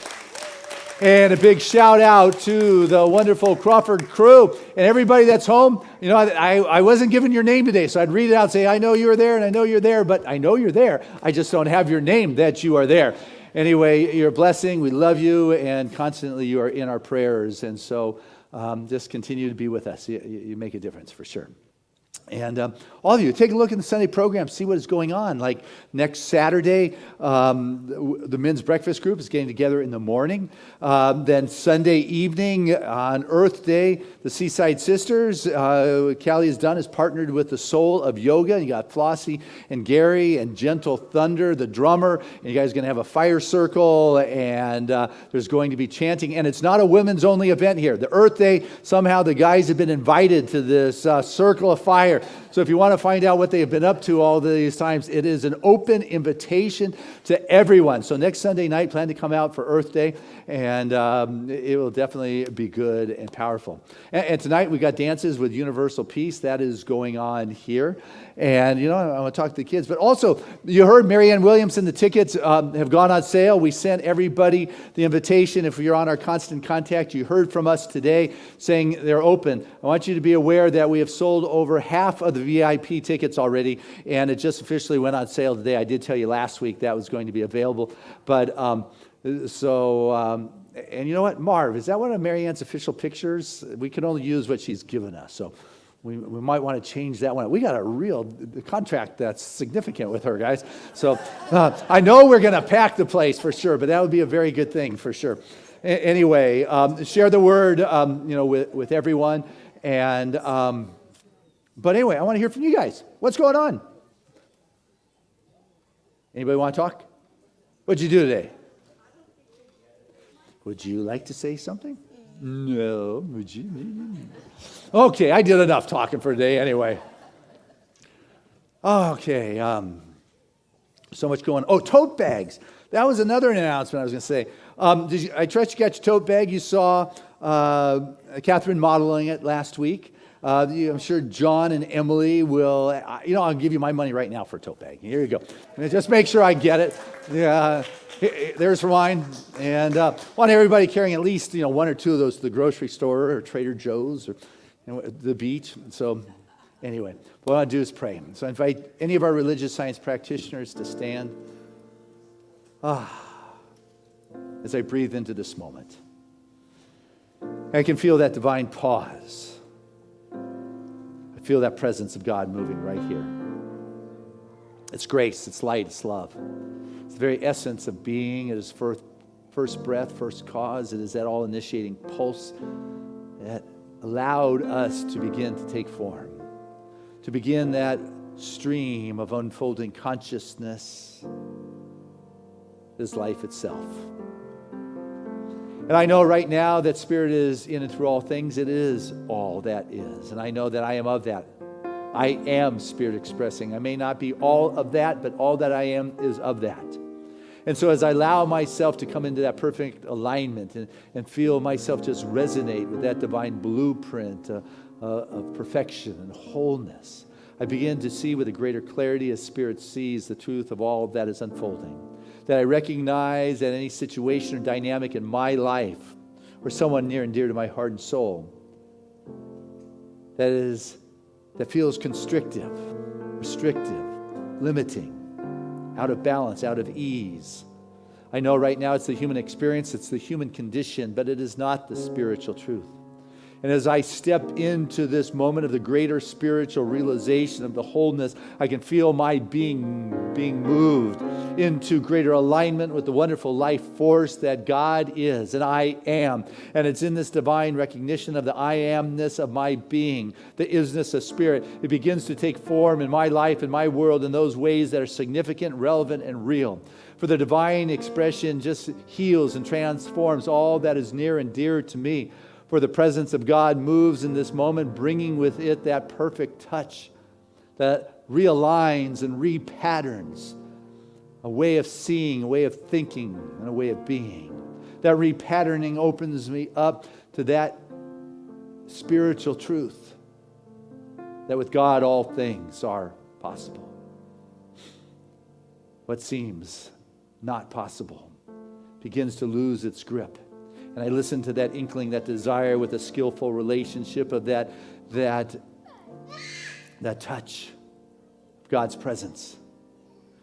And a big shout out to the wonderful Crawford crew and everybody that's home. You know, I wasn't given your name today, so I'd read it out and say, I know you were there and I know you're there, but I know you're there. I just don't have your name that you are there. Anyway, you're a blessing. We love you, and constantly you are in our prayers. And so just continue to be with us. You make a difference for sure. And all of you, take a look at the Sunday program, see what is going on. Like next Saturday, the men's breakfast group is getting together in the morning. Then Sunday evening on Earth Day, the Seaside Sisters, Callie has done, is partnered with the Soul of Yoga. You got Flossie and Gary and Gentle Thunder, the drummer. And you guys are going to have a fire circle, and there's going to be chanting. And it's not a women's only event here. The Earth Day, somehow the guys have been invited to this circle of fire. So if you want to find out what they have been up to all these times, it is an open invitation to everyone. So next Sunday night, plan to come out for Earth Day, and it will definitely be good and powerful. And tonight we got dances with Universal Peace. That is going on here. And, you know, I want to talk to the kids. But also, you heard Marianne Williamson, the tickets have gone on sale. We sent everybody the invitation. If you're on our constant contact, you heard from us today saying they're open. I want you to be aware that we have sold over half half of the VIP tickets already, and it just officially went on sale today. I did tell you last week that was going to be available. But and you know what? Marv, is that one of Marianne's official pictures? We can only use what she's given us. So we might want to change that one. We got a real contract that's significant with her, guys. So I know we're going to pack the place for sure, but that would be a very good thing for sure. Anyway, share the word, with everyone. And but anyway, I want to hear from you guys. What's going on? Anybody want to talk? What'd you do today? Would you like to say something? No. Would you? Okay, I did enough talking for today anyway. Okay, so much going on. Oh, tote bags. That was another announcement I was going to say. I trust you got your tote bag. You saw Catherine modeling it last week. I'm sure John and Emily will, I'll give you my money right now for a tote bag. Here you go. Just make sure I get it. Yeah, there's for mine. And I want everybody carrying at least, one or two of those to the grocery store or Trader Joe's or the beach. So anyway, what I want to do is pray. So I invite any of our religious science practitioners to stand. As I breathe into this moment, I can feel that divine pause. I feel that presence of God moving right here. It's grace, it's light, it's love. It's the very essence of being. It is first breath, first cause. It is that all-initiating pulse that allowed us to begin to take form, to begin that stream of unfolding consciousness is life itself. And I know right now that Spirit is in and through all things. It is all that is. And I know that I am of that. I am Spirit expressing. I may not be all of that, but all that I am is of that. And so as I allow myself to come into that perfect alignment and feel myself just resonate with that divine blueprint of perfection and wholeness, I begin to see with a greater clarity as Spirit sees the truth of all that is unfolding. That I recognize that any situation or dynamic in my life or someone near and dear to my heart and soul that feels constrictive, restrictive, limiting, out of balance, out of ease. I know right now it's the human experience, it's the human condition, but it is not the spiritual truth. And as I step into this moment of the greater spiritual realization of the wholeness, I can feel my being moved into greater alignment with the wonderful life force that God is and I am. And it's in this divine recognition of the I amness of my being, the isness of Spirit. It begins to take form in my life, in my world, in those ways that are significant, relevant, and real. For the divine expression just heals and transforms all that is near and dear to me. For the presence of God moves in this moment, bringing with it that perfect touch that realigns and repatterns a way of seeing, a way of thinking, and a way of being. That repatterning opens me up to that spiritual truth that with God all things are possible. What seems not possible begins to lose its grip. And I listen to that inkling, that desire with a skillful relationship of that touch of God's presence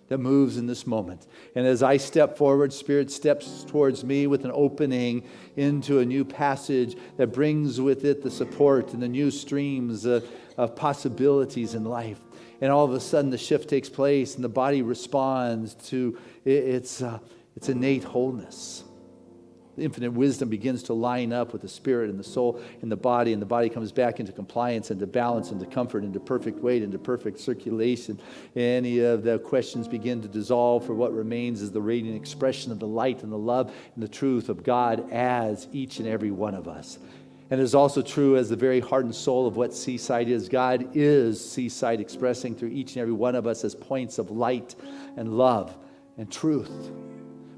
that moves in this moment. And as I step forward, Spirit steps towards me with an opening into a new passage that brings with it the support and the new streams of possibilities in life. And all of a sudden the shift takes place and the body responds to its innate wholeness. The infinite wisdom begins to line up with the spirit and the soul and the body comes back into compliance, into balance, into comfort, into perfect weight, into perfect circulation. Any of the questions begin to dissolve, for what remains is the radiant expression of the light and the love and the truth of God as each and every one of us. And it is also true as the very heart and soul of what Seaside is. God is Seaside expressing through each and every one of us as points of light and love and truth.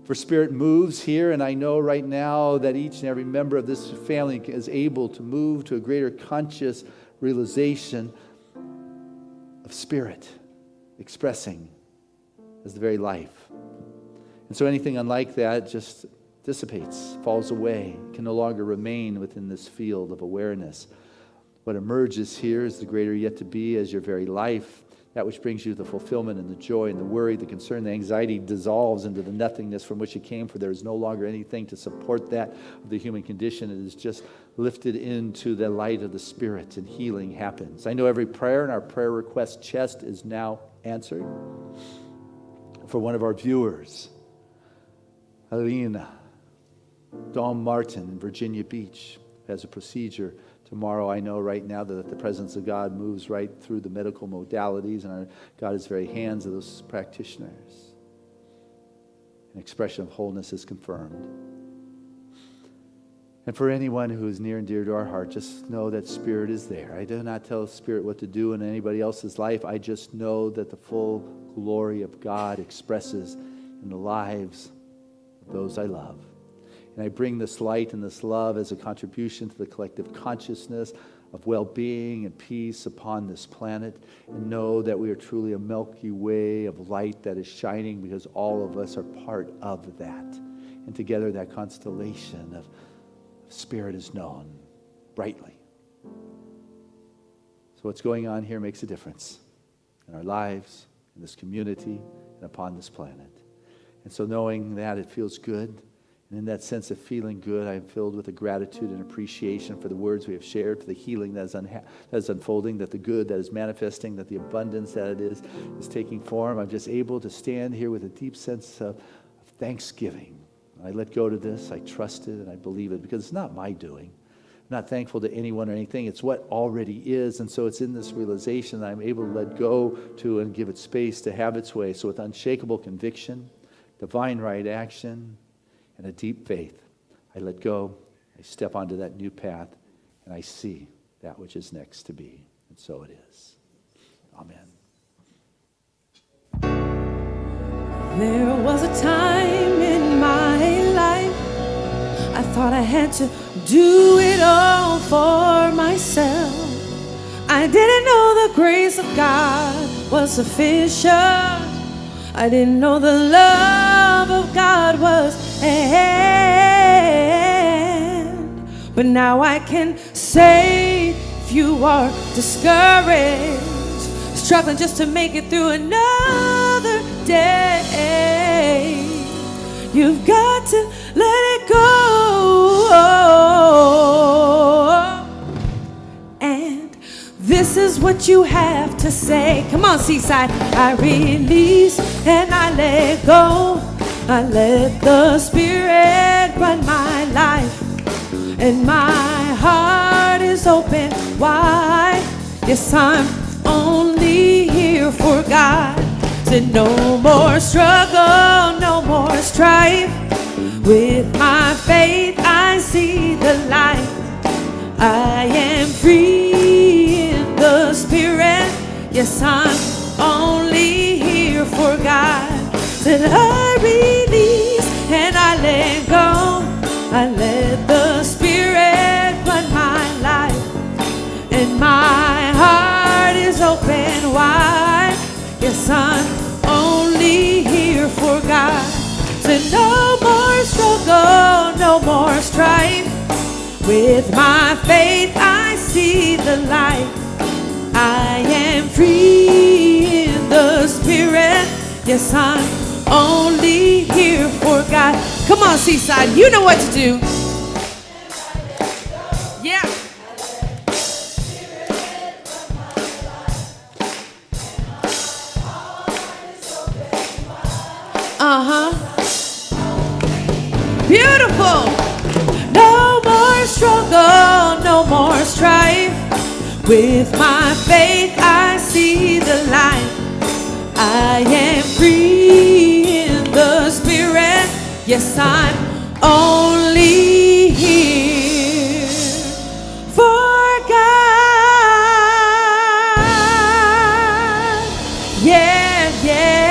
For Spirit moves here, and I know right now that each and every member of this family is able to move to a greater conscious realization of Spirit expressing as the very life. And so anything unlike that just dissipates, falls away, can no longer remain within this field of awareness. What emerges here is the greater yet to be as your very life. That which brings you the fulfillment and the joy and the worry, the concern, the anxiety dissolves into the nothingness from which it came, for there is no longer anything to support that of the human condition. It is just lifted into the light of the Spirit, and healing happens. I know every prayer in our prayer request chest is now answered. For one of our viewers, Alina Dom Martin in Virginia Beach, has a procedure tomorrow. I know right now that the presence of God moves right through the medical modalities, and our God is very hands of those practitioners. An expression of wholeness is confirmed. And for anyone who is near and dear to our heart, just know that Spirit is there. I do not tell Spirit what to do in anybody else's life. I just know that the full glory of God expresses in the lives of those I love. And I bring this light and this love as a contribution to the collective consciousness of well-being and peace upon this planet. And know that we are truly a Milky Way of light that is shining, because all of us are part of that. And together that constellation of Spirit is known brightly. So what's going on here makes a difference in our lives, in this community, and upon this planet. And so knowing that, it feels good. And in that sense of feeling good, I am filled with a gratitude and appreciation for the words we have shared, for the healing that is unfolding, that the good that is manifesting, that the abundance that it is taking form. I'm just able to stand here with a deep sense of thanksgiving. I let go to this, I trust it, and I believe it, because it's not my doing. I'm not thankful to anyone or anything. It's what already is. And so it's in this realization that I'm able to let go to and give it space to have its way. So with unshakable conviction, divine right action, and a deep faith, I let go, I step onto that new path, and I see that which is next to be. And so it is. Amen. There was a time in my life I thought I had to do it all for myself. I didn't know the grace of God was sufficient. I didn't know the love of God was and but now I can say, if you are discouraged, struggling just to make it through another day, you've got to let it go. And this is what you have to say. Come on, Seaside. I release and I let go. I let the Spirit run my life, and my heart is open wide. Yes, I'm only here for God. Said no more struggle, no more strife. With my faith I see the light. I am free in the Spirit. Yes, I'm only here for God. Said I release and I let go. I let the Spirit run my life, and my heart is open wide. Yes, I'm only here for God. So no more struggle, no more strife. With my faith I see the light. I am free in the Spirit. Yes, I'm only here for God. Come on, Seaside, you know what to do. Yeah. Beautiful. No more struggle, no more strife. With my faith I see the light. I am free in the Spirit. Yes, I'm only here for God. Yeah, yeah.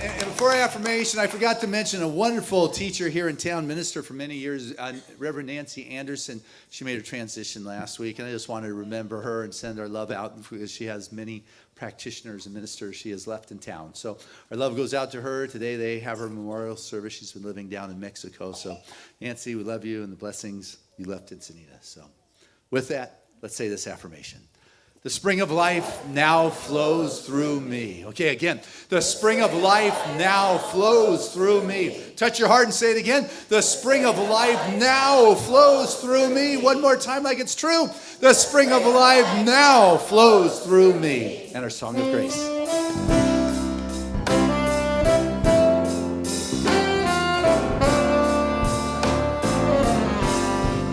And before affirmation, I forgot to mention a wonderful teacher here in town, minister for many years, Reverend Nancy Anderson. She made a transition last week, and I just wanted to remember her and send our love out, because she has many practitioners and ministers she has left in town. So our love goes out to her. Today they have her memorial service. She's been living down in Mexico. So Nancy, we love you and the blessings you left in Encinitas. So with that, let's say this affirmation. The spring of life now flows through me. Okay, again. The spring of life now flows through me. Touch your heart and say it again. The spring of life now flows through me. One more time like it's true. The spring of life now flows through me. And our song of grace.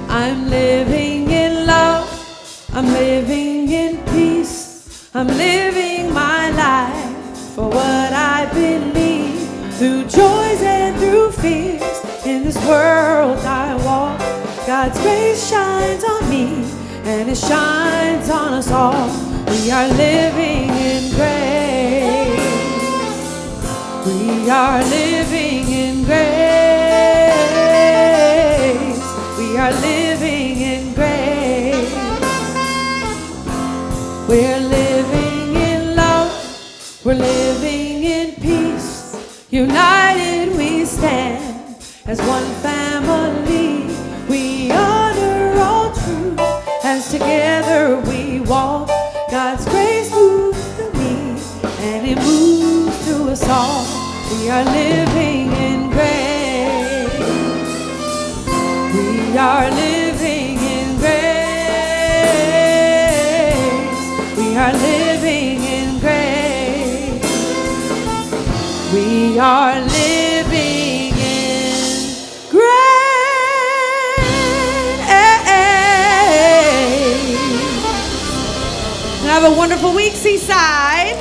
I'm living in love. I'm living in peace. I'm living my life for what I believe. Through joys and through fears, in this world I walk. God's grace shines on me, and it shines on us all. We are living in grace. We are living in grace. We are living in grace. We're living in love, we're living in peace. United we stand as one family. We honor all truth as together we walk. God's grace moves through me, and it moves through us all. We are living in grace. We are living in grace. We are living in grace. We are living in grace. Have a wonderful week, Seaside.